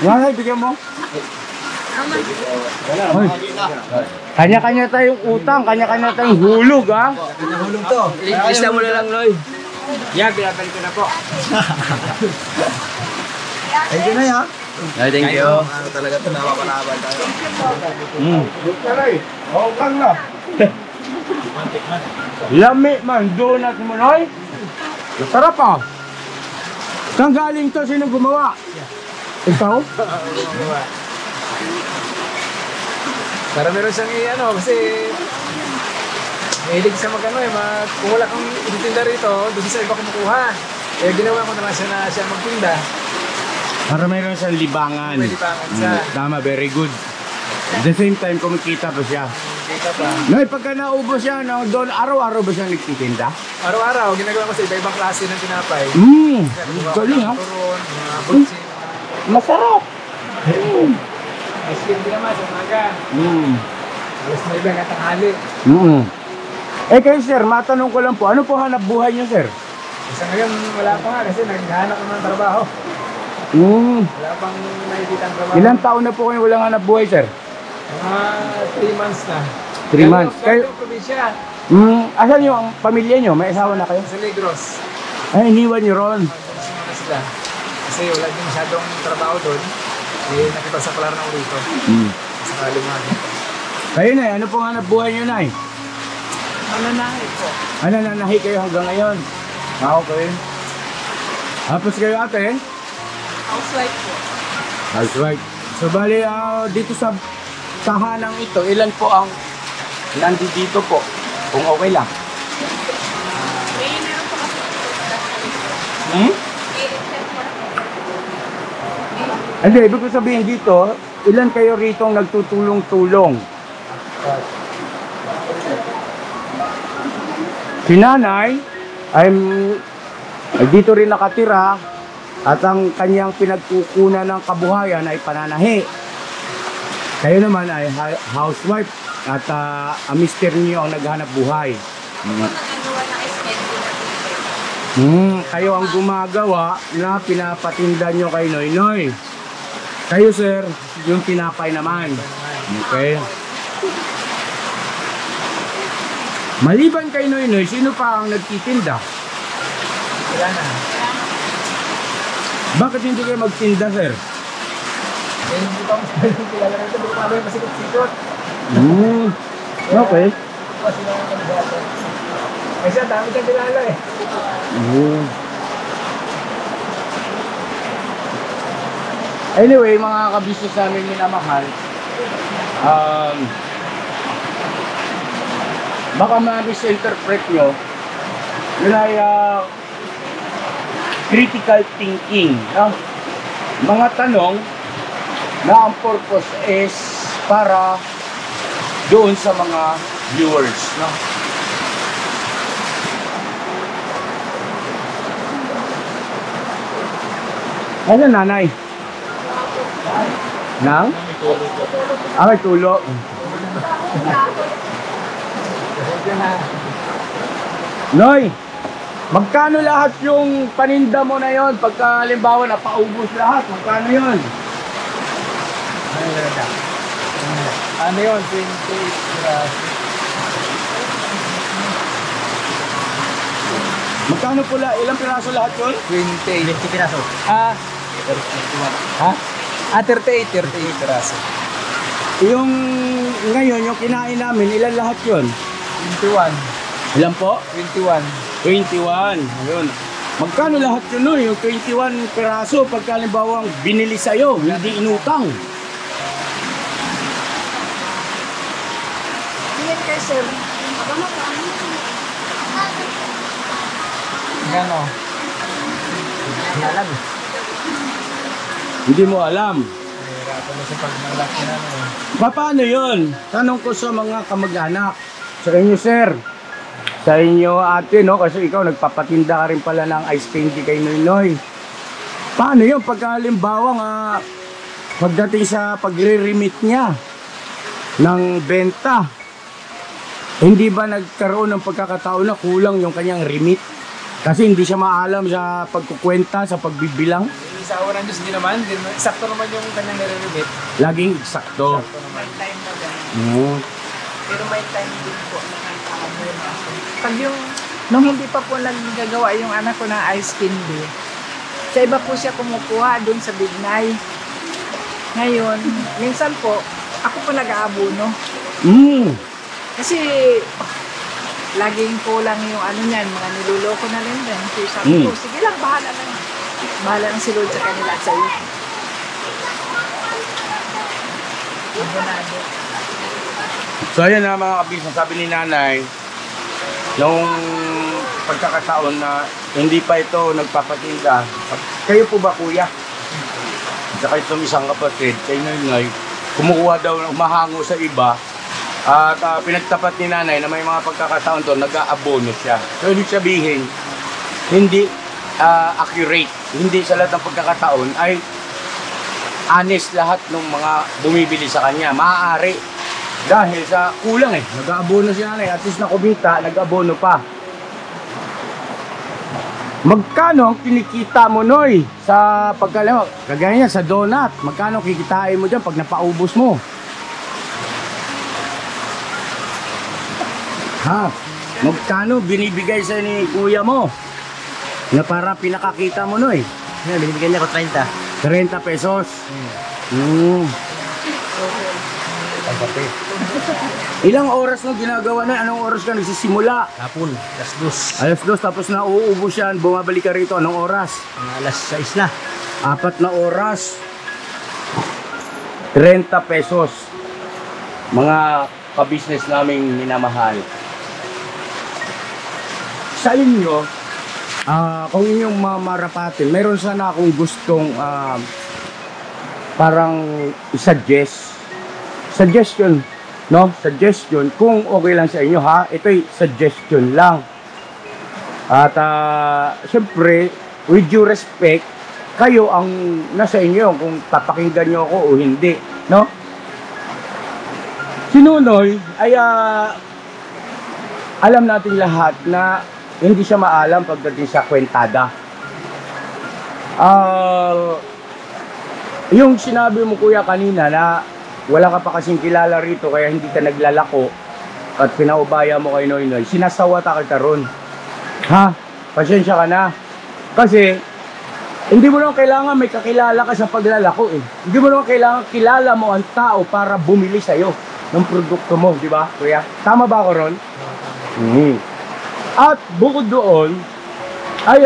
S1: Nay, bigyan mo. Kanya-kanya tayong utang, kanya-kanya tayong hulog ha.
S2: Nahulog to. Lista mo na lang, Noy.
S4: Yeah, binabalik ko na po.
S3: Thank you na ya.
S2: Ay, thank you.
S3: Ano talaga ito, napapalaban tayo.
S1: Hawag na. Lami man, donut mo Noy. Masarap ah. Saan galing to? Sino gumawa? Ikaw?
S4: Para meron siyang kasi mahilig sa magano kung wala kang ititinda rito, doon sa iba kumukuha. Eh ginawa ko na lang siya na siya magtinda.
S1: Para mayroon siyang libangan.
S4: May libangan siya.
S1: Tama, very good. At the same time, kumikita pa siya.
S4: Kita pa.
S1: Noy, pagka naubos siya, doon araw-araw ba siyang nagtitinda?
S4: Araw-araw, ginagawa ko sa iba-ibang klase ng tinapay.
S1: Galing ha?
S4: Turon, mga butsi.
S1: Masarap.
S4: Ice cream din naman sa umaga. Alas 9 hanggang tanghali.
S1: Eh kayo sir, matanong ko lang po, ano po hanap buhay niyo sir?
S4: Sa ngayon, wala pa nga kasi naghahanap naman ng trabaho. Wala pang nakikita ang trabaho.
S1: Ilang taon na po kayo walang hanap buhay sir?
S4: Mga 3 months na.
S1: 3 months.
S4: Kayo?
S1: Kayo,
S4: Probinsya.
S1: asan yung ang pamilya niyo? May asawa na kayo?
S4: Sa Negros.
S1: Ay, iniwan niyo ron.
S4: Muna sila. Kasi wala din masyadong trabaho doon. Eh, nakipagsapalar na ulit ito. Sakali mga dito.
S1: Kayo na, ano pong hanap buhay niyo na
S5: Mananahi po.
S1: Nananahi kayo hanggang ngayon? Okay. Tapos kayo ate?
S5: Housewife po.
S1: Housewife. So bali, dito sa tahanang ito, ilan po ang nandito po? Kung okay lang.
S5: May meron po kasi
S1: Hindi, ibig ko sabihin dito, ilan kayo rito ang nagtutulong-tulong? Si nanay ay dito rin nakatira at ang kanyang pinagkukunan ng kabuhayan ay pananahi. Kayo naman ay housewife at ang mister niyo ang naghanap buhay.
S5: nagagawa ng SND na
S1: Kayo ang gumagawa na pinapatinda nyo kay Noy Noy. Kayo sir, yung tinapay naman. Okay. Maliban kay Noy Noy, sino pa ang nagtitinda?
S4: Wala na.
S1: Bakit hindi kayo magtinda sir?
S4: Eh, hindi pa masyadong kilala na ito. Bukong may pasikot-sikot.
S1: Okay.
S4: Kasi lang ang kandidato. Ay siya, dami siyang kilala eh.
S1: Anyway, mga kabisnes namin minamahal, baka ma-misinterpret nyo, yun ay critical thinking. No? Mga tanong na ang purpose is para doon sa mga viewers. No? Ano nanay? Nang? May tulo. Noy, magkano lahat yung paninda mo na yon? Pagka halimbawa napaubos lahat, magkano yon?
S4: Ano yun? 28 plus
S1: Magkano pula? Ilang piraso lahat yun?
S4: 20.
S2: 20 piraso.
S4: Ah,
S1: 31. Ha?
S4: 38 piraso.
S1: Yung ngayon, yung kinain namin, ilan lahat yun?
S4: 21.
S1: Ilan po?
S4: 21.
S1: 21. Ayun. Magkano lahat yun no? Yung 21 piraso pagka halimbawa binili sa'yo, hindi inutang.
S5: Tingin kay sir.
S4: Gano?
S2: Hindi alam eh.
S1: Hindi mo alam.
S4: Nahirapan na sa pag-malaki na ano eh.
S1: Paano yun? Tanong ko sa mga kamag-anak. Sa inyo sir. Sa inyo ate no? Kasi ikaw nagpapatinda ka rin pala ng ice candy kay Noynoy. Paano yun? Pagka halimbawa nga pagdating sa pagre-remit niya ng benta, hindi ba nagkaroon ng pagkakataon na kulang yung kanyang remit? Kasi hindi siya maalam sa pagkukwenta, sa pagbibilang.
S4: Sa awa ng Diyos, hindi naman. Sakto naman yung kanyang nire-remit.
S1: Laging eksakto.
S5: May time na gano'n. Pero may time din po na nakakaabon ako. Pag yung, nung hindi pa po naggagawa yung anak ko ng ice candy, sa iba po siya kumukuha doon sa Bignay. Ngayon, minsan po, ako po nag-aabono. Kasi, laging kulang yung ano niyan, mga niluloko na rin din. So sabi ko, sige lang, bahala na. Bahala na si Lord sa kanila at sa iyo. Abonado.
S1: So ayan na mga kabisnes, sabi ni nanay, nung pagkakataon na hindi pa ito nagpapatinda, kayo po ba kuya? Saka itong isang kapatid, kay Noynoy, kumukuha daw, umahango sa iba, at pinagtapat ni nanay na may mga pagkakataon to, nag-aabono siya. So ibig sabihin, hindi accurate, hindi sa lahat ng pagkakataon ay honest lahat ng mga bumibili sa kanya. Maaari dahil sa kulang eh, nag-aabono si nanay, at least na kumita, nag-aabono pa. Magkano ang kinikita mo Noy sa pagkalawa? Kagaya niya sa donut, magkano kikitain mo dyan pag napaubos mo? Ha? Magkano binibigay sa ni kuya mo na para pinakakita mo Noy?
S2: Ngayon, binibigyan niya ko 30.
S1: 30 pesos. Ilang oras mo ginagawa na? Anong oras ka nagsisimula?
S2: Hapon,
S1: Alas 2, tapos na uuubos yan, bumabalik ka rito. Anong oras?
S2: alas 6 na.
S1: 4 na oras. 30 pesos. Mga kabisnes naming minamahal. Sa inyo, kung inyong mamarapatin, meron sana akong gustong parang suggestion, no? Suggestion, kung okay lang sa inyo ha, ito'y suggestion lang. At syempre, with due respect, kayo ang nasa inyo kung papakinggan nyo ako o hindi, no? Si Noynoy ay alam natin lahat na hindi siya maalam pagdating sa kwentada. Yung sinabi mo kuya kanina na wala ka pa kasing kilala rito kaya hindi ka naglalako at pinaubaya mo kay Noynoy, sinasawata kita ron. Ha? Pasensya ka na. Kasi hindi mo naman kailangan may kakilala ka sa paglalako eh. Hindi mo naman kailangan kilala mo ang tao para bumili sa'yo ng produkto mo, di ba kuya? Tama ba ako ron? At bukod doon, ay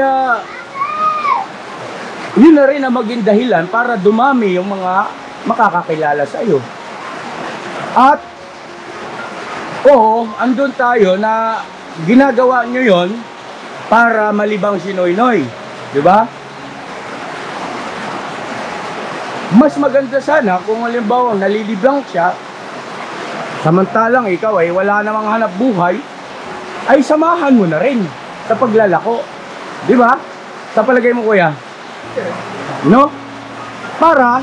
S1: yun na rin ang maging dahilan para dumami yung mga makakakilala sa iyo. At oo, andun tayo na ginagawa nyo yon para malibang si Noynoy, di ba? Mas maganda sana kung halimbawa nalilibang siya, samantalang ikaw ay wala namang hanap buhay, ay samahan mo na rin sa paglalako. Di ba? Sa palagay mo kuya? No? Parang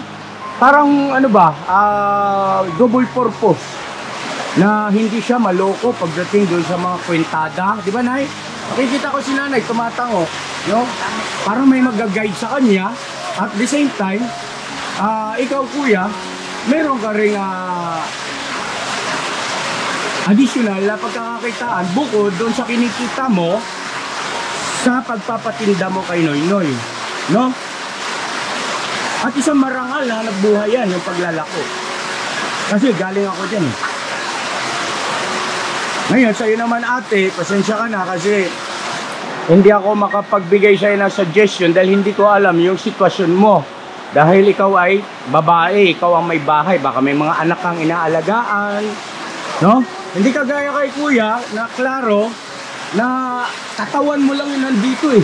S1: ano ba, double purpose na hindi siya maloko pagdating doon sa mga kwentada. Di ba, Nay? Nakikita ko si nanay tumatango, no? Parang may mag-guide sa kanya. At the same time, ikaw kuya, meron ka rin additional na pagkakakitaan bukod doon sa kinikita mo sa pagpapatinda mo kay Noy Noy, no? At isang marangal na hanap buhay yan, yung paglalako. Kasi galing ako dyan eh. Ngayon, sa'yo naman ate, pasensya ka na kasi hindi ako makapagbigay sa'yo ng suggestion dahil hindi ko alam yung sitwasyon mo. Dahil ikaw ay babae, ikaw ang may bahay, baka may mga anak kang inaalagaan, no? Hindi kagaya kay kuya na klaro na katawan mo lang yung nandito eh.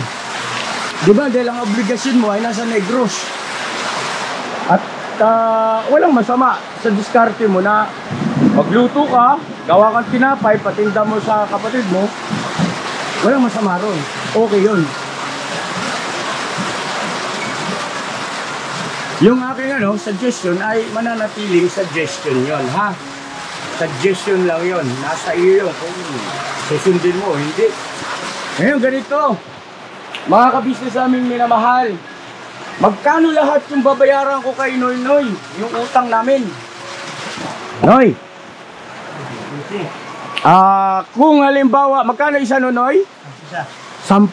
S1: Diba? Dahil ang obligasyon mo ay nasa Negros. At walang masama sa diskarte mo na magluto ka, gawa kang tinapay, patinda mo sa kapatid mo, walang masama ron. Okay yun. Yung aking suggestion ay mananatiling suggestion yon, ha? Suggestion lang yon. Nasa iyo yun kung susundin mo, hindi. Ngayon ganito, mga kabisnes aming minamahal, magkano lahat yung babayaran ko kay Noy Noy? Yung utang namin. Noy, kung halimbawa, magkano isa Noy?
S2: Isa.
S1: 10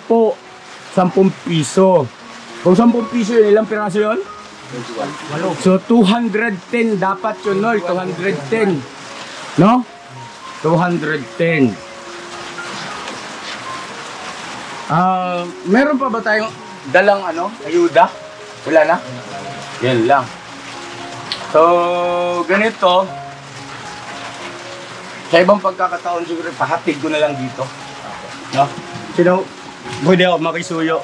S1: piso. Kung 10 piso yun, ilang piraso yun? 8. So 210 dapat yun, Noy. 210. No? 210. Meron pa ba tayong dalang ayuda? Wala na? Yan lang. So, ganito. Sa ibang pagkakataon siguro, pahatid ko na lang dito. No? Sino? Pwede ako makisuyo.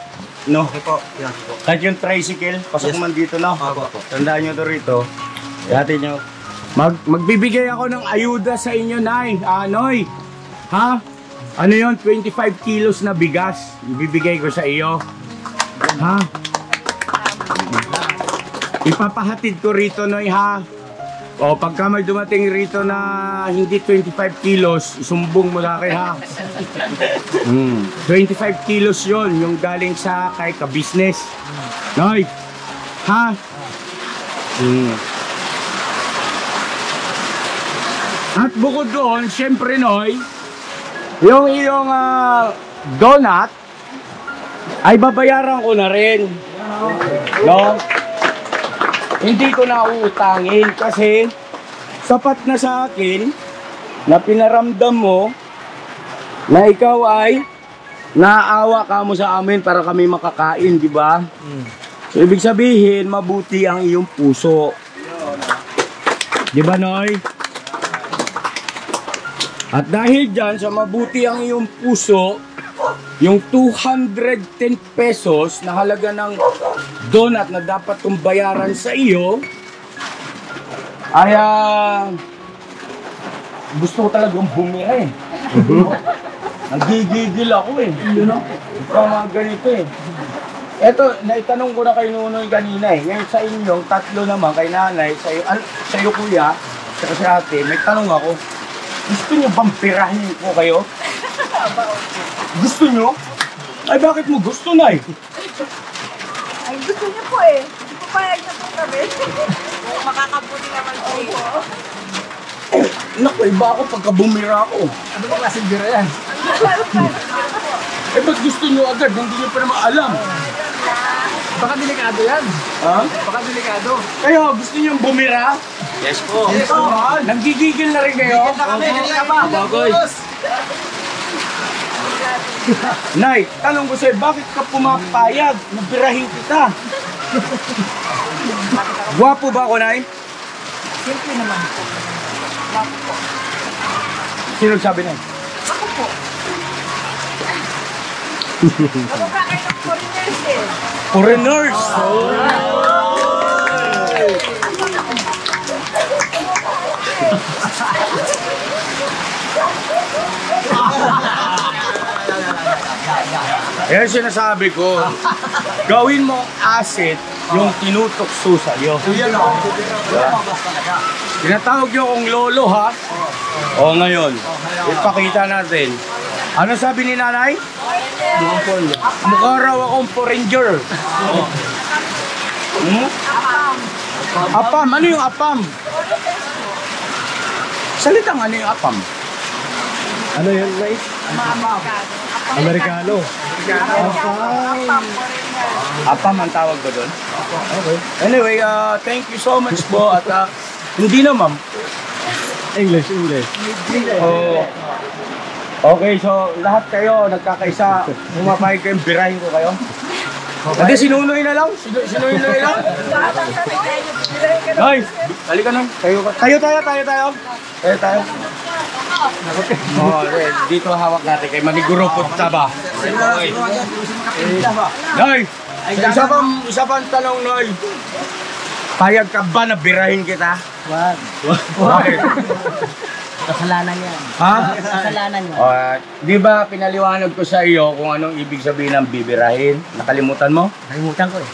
S1: No?
S2: Okay po. Yan po.
S1: Kahit yung tricycle, pasok man dito, no?
S2: Opo.
S1: Tandaan nyo to rito. Dati nyo. Magbibigay ako ng ayuda sa inyo, Nay. Noy. Ha? Ano yun? 25 kilos na bigas. Ibibigay ko sa iyo. Ha? Ipapahatid ko rito, Noy, ha? O, pagka may dumating rito na hindi 25 kilos, isumbong mo sa akin, ha? 25 kilos yon yung galing sa kay ka-business. Noy, ha? At bukod doon, syempre, Noy, yung iyong donut ay babayaran ko na rin. No? Hindi ko na uutangin kasi sapat na sa akin na pinaramdam mo na ikaw ay naawa ka mo sa amin para kami makakain, di ba? So, ibig sabihin, mabuti ang iyong puso. Di ba, Noy? At dahil dyan, sa mabuti ang iyong puso, yung 210 pesos na halaga ng donut na dapat kong bayaran sa iyo, ay gusto ko talagang bumira eh. Nagigigil ako eh. Ikaw mga ganito eh. Eto, naitanong ko na kay Nunoy kanina eh. Ngayon sa inyong tatlo naman, kay nanay, sa iyo kuya, saka si ate, may tanong ako. Gusto niyo bang pirahin ko kayo? Gusto niyo? Ay bakit mo gusto, Nay?
S5: Ay, gusto niyo po eh. Papayag na po kami. Makakabuti naman po.
S1: Naku, iba ako pagka bumira ako.
S4: Ano ba klaseng bira yan?
S1: Eh ba't gusto niyo agad? Hindi niyo pa naman alam.
S4: Baka delikado yan.
S1: Ha?
S4: Baka delikado.
S1: Kayo, gusto niyo bumira?
S2: Yes po.
S1: Yes, Nanggigigil na rin kayo?
S2: Kanina pa. Bagoy.
S1: Nay, tanong ko sa'yo, bakit ka pumapayag? Nabirahin kita. Gwapo ba ako, Nay?
S5: Siyempre naman po. Lako po.
S1: Sino sabi na?
S5: Ako po. Kamukha kayo ng foreigners eh.
S1: Foreigners! Yan sinasabi ko. Gawin mo asset yung tinutukso sa'yo. Tinatawag niyo akong lolo, ha? O ngayon, ipakita natin. Ano sabi ni nanay? Mukha raw akong foreigner. Apam. Ano yung apam? Salitang ano yung apam?
S2: Ano yun, guys?
S1: Amerikano. Apam ang tawag ba doon? Okay. Anyway, thank you so much po. At hindi na, ma'am. English. Oh. Okay, so lahat kayo nagkakaisa. Pumapayag kayong birahin ko kayo. Hindi, sinunoy na lang. Sinunoy na lang. Noy, halika na. Tayo. Oh, dito hawak natin kay Maniguro Putsaba. Noy, isa pang tanong, Noy. Payag ka ba na birahin kita?
S2: Wag.
S1: Bakit?
S2: Kasalanan yan.
S1: Ha?
S2: Kasalanan yan.
S1: Di ba pinaliwanag ko sa iyo kung anong ibig sabihin ng bibirahin? Nakalimutan mo?
S2: Nakalimutan ko eh.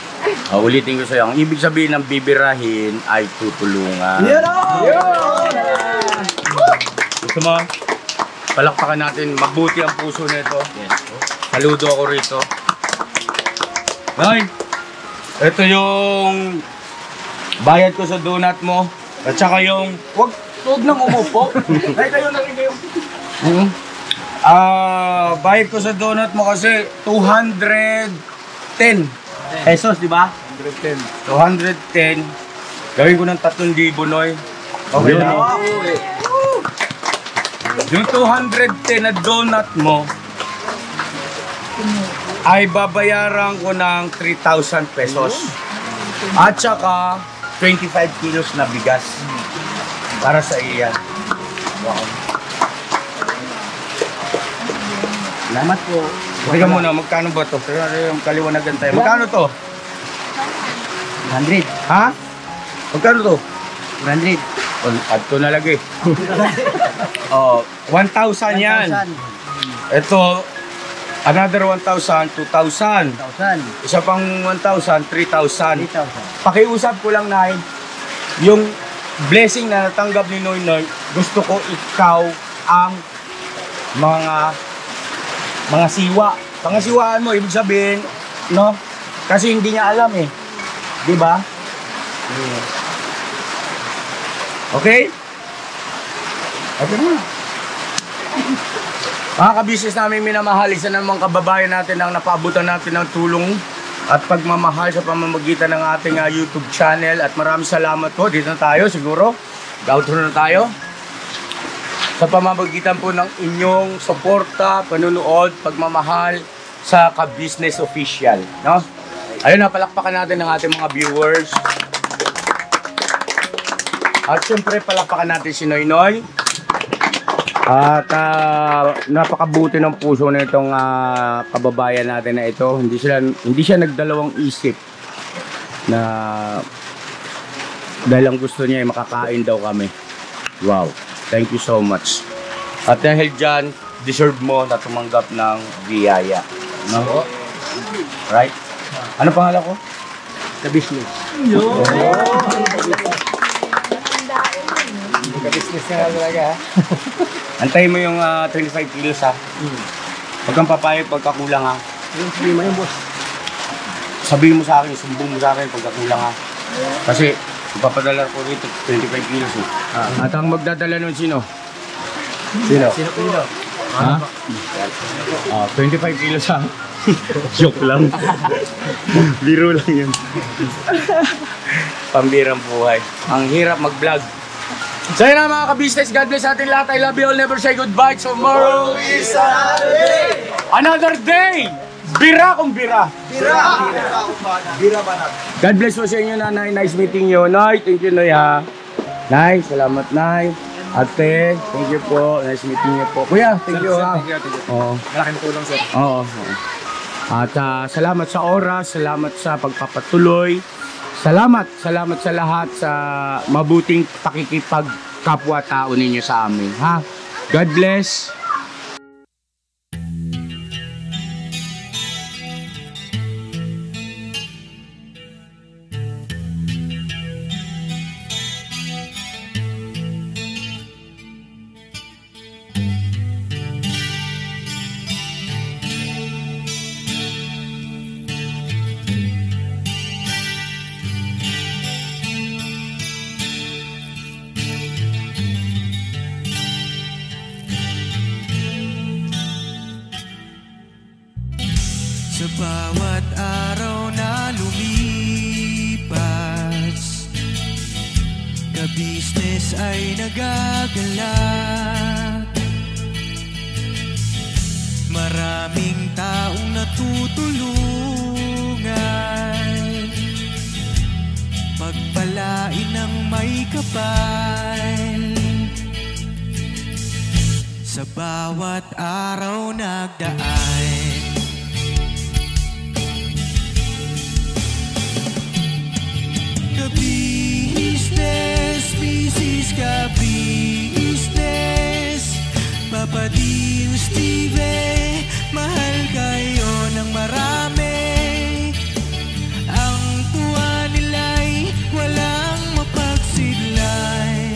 S1: Ulitin ko sa iyo. Ang ibig sabihin ng bibirahin ay tutulungan. Gusto mo? Palakpakan natin. Mabuti ang puso nito. Saludo ako rito. Nay, ito yung bayad ko sa donut mo. At saka yung... Huwag nang umupo. Ay, kayo na rin kayo. Bayad ko sa donut mo kasi 210 pesos, di ba? 210. Gawin ko ng 3,000, Noy. Okay lang. Yung 210 na donut mo ay babayaran ko ng 3,000 pesos. At saka 25 kilos na bigas. Para sa iya. Wow. Salamat po. Tingnan mo na, magkano ba ito? Yung kaliwanagan tayo. Magkano to?
S2: 100.
S1: Ha? Magkano to?
S2: 100.
S1: Add ko na lagi. Oh, 1,000 yan. Ito, another 1,000, 2,000.
S2: 1,000.
S1: Isa pang 1,000, 3,000.
S2: 3,000.
S1: Pakiusap ko lang, Nay, yung blessing na natanggap ni Noy, gusto ko ikaw ang mga siwa. Pangasiwaan mo, ibig sabihin, no? Kasi hindi niya alam eh. Di ba? Okay? Ito na. Mga kabisnes namin minamahal, isa namang kababayan natin ang napaabutan natin ng tulong at pagmamahal sa pamamagitan ng ating YouTube channel. At maraming salamat po. Dito na tayo siguro. Outro na tayo. Sa pamamagitan po ng inyong suporta, panunood, pagmamahal sa Ka-Business Official. No? Ayun na, palakpakan natin ng ating mga viewers. At syempre, palakpakan natin si Noynoy. At napakabuti ng puso na itong kababayan natin na ito. Hindi siya nagdalawang isip na dahil ang gusto niya ay makakain daw kami. Wow, thank you so much. At dahil dyan, deserve mo na tumanggap ng biyaya. No? Right? Ano pangalan ko?
S2: Ka-business.
S4: Ka-business nga talaga ha.
S1: Antayin mo yung 25 kilos ha. Huwag kang papayag pagkakulang ha.
S2: Hindi mo yung boss.
S1: Sabihin mo sa akin, sumbong mo sa akin pagkakulang ha. Kasi ipapadala ko rito 25 kilos eh. At ang magdadala nun sino? Sino? Ha? 25 kilos ha. Joke lang. Biro lang yun. Pambirang buhay. Ang hirap mag-vlog. So yun na mga ka-business, God bless ating lahat. I love you all, never say goodbye. Tomorrow is another day. Another day. Bira kung bira. Bira banat. God bless po sa inyo, Nanay. Nice meeting you. Nay, thank you, Nay ha. Nay, salamat, Nay. Ate, thank you po. Nice meeting you po. Kuya, thank you ha. Oo.
S4: Malaking tulong sir.
S1: Oo. At salamat sa oras, salamat sa pagpapatuloy. Salamat sa lahat sa mabuting pakikipagkapwa-tao ninyo sa amin, ha? God bless.
S8: Sa bawat araw na lumipas, ka-business ay nagagalak. Maraming taong natutulungan, pagpalain ng may kapal. Sa bawat araw nagdaan, ka-business, business, ka-business, Papa Dean, Steve, mahal kayo ng marami. Ang tuwa nila'y walang mapagsidlan.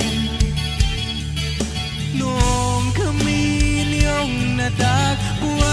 S8: Noong kami niyong natagpuan,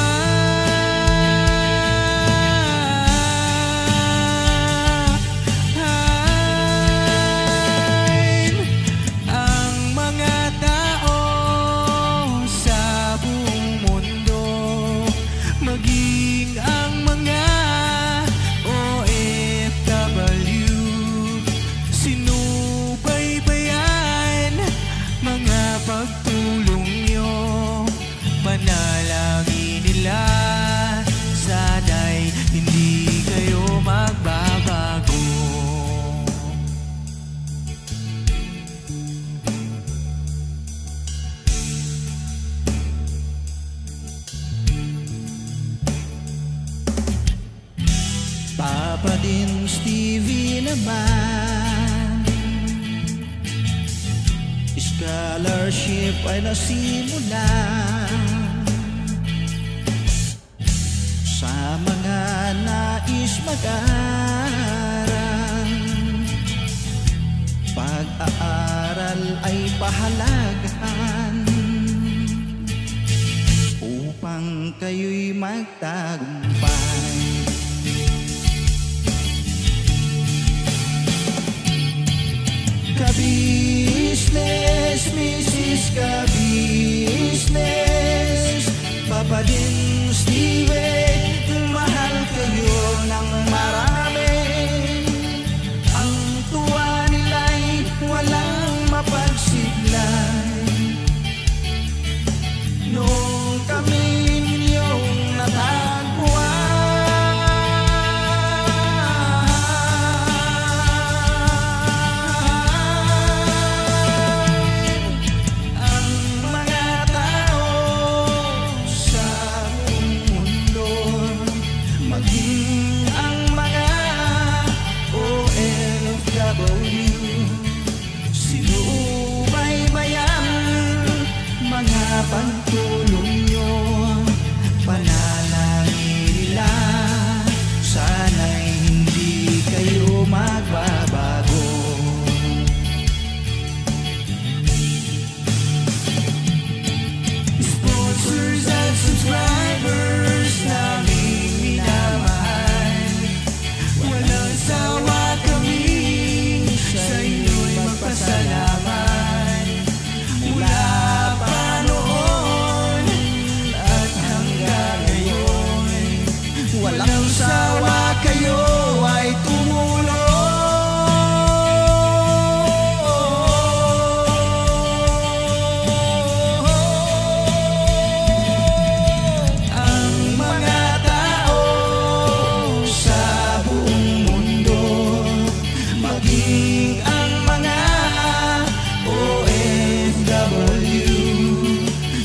S8: Papa Dean, Stevie naman, scholarship ay nasimula sa mga nais mag-aral. Pag-aaral ay pahalagahan upang kayo'y magtagumpay. Ka-business, Mrs. Ka-business, Papa Dean, Steve, mahal kayo ng marami. Ang tuwa nila'y walang mapagsidlan. Noong kami ninyong natagpuan, pagtulong nyo, panalangin nila, sana'y hindi kayo magbabago. Sponsors at subscribers naming minamahal, walang sawa kami sa inyo'y magpasalamat. Mula walang sawa kayo ay tumulong. Ang mga tao sa buong mundo, maging ang mga OFW,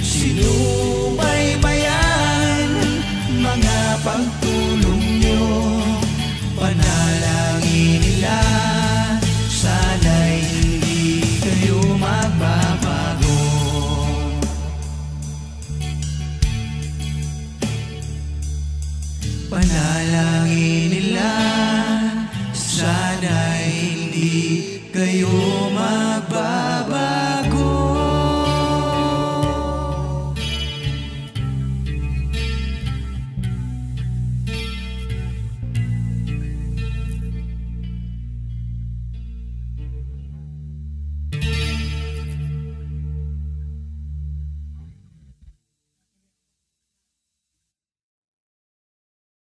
S8: sinubaybayan mga pagtulong nyo, panalangin nila, sana'y hindi kayo magbabago. Panalangin nila, sana'y hindi kayo magbabago.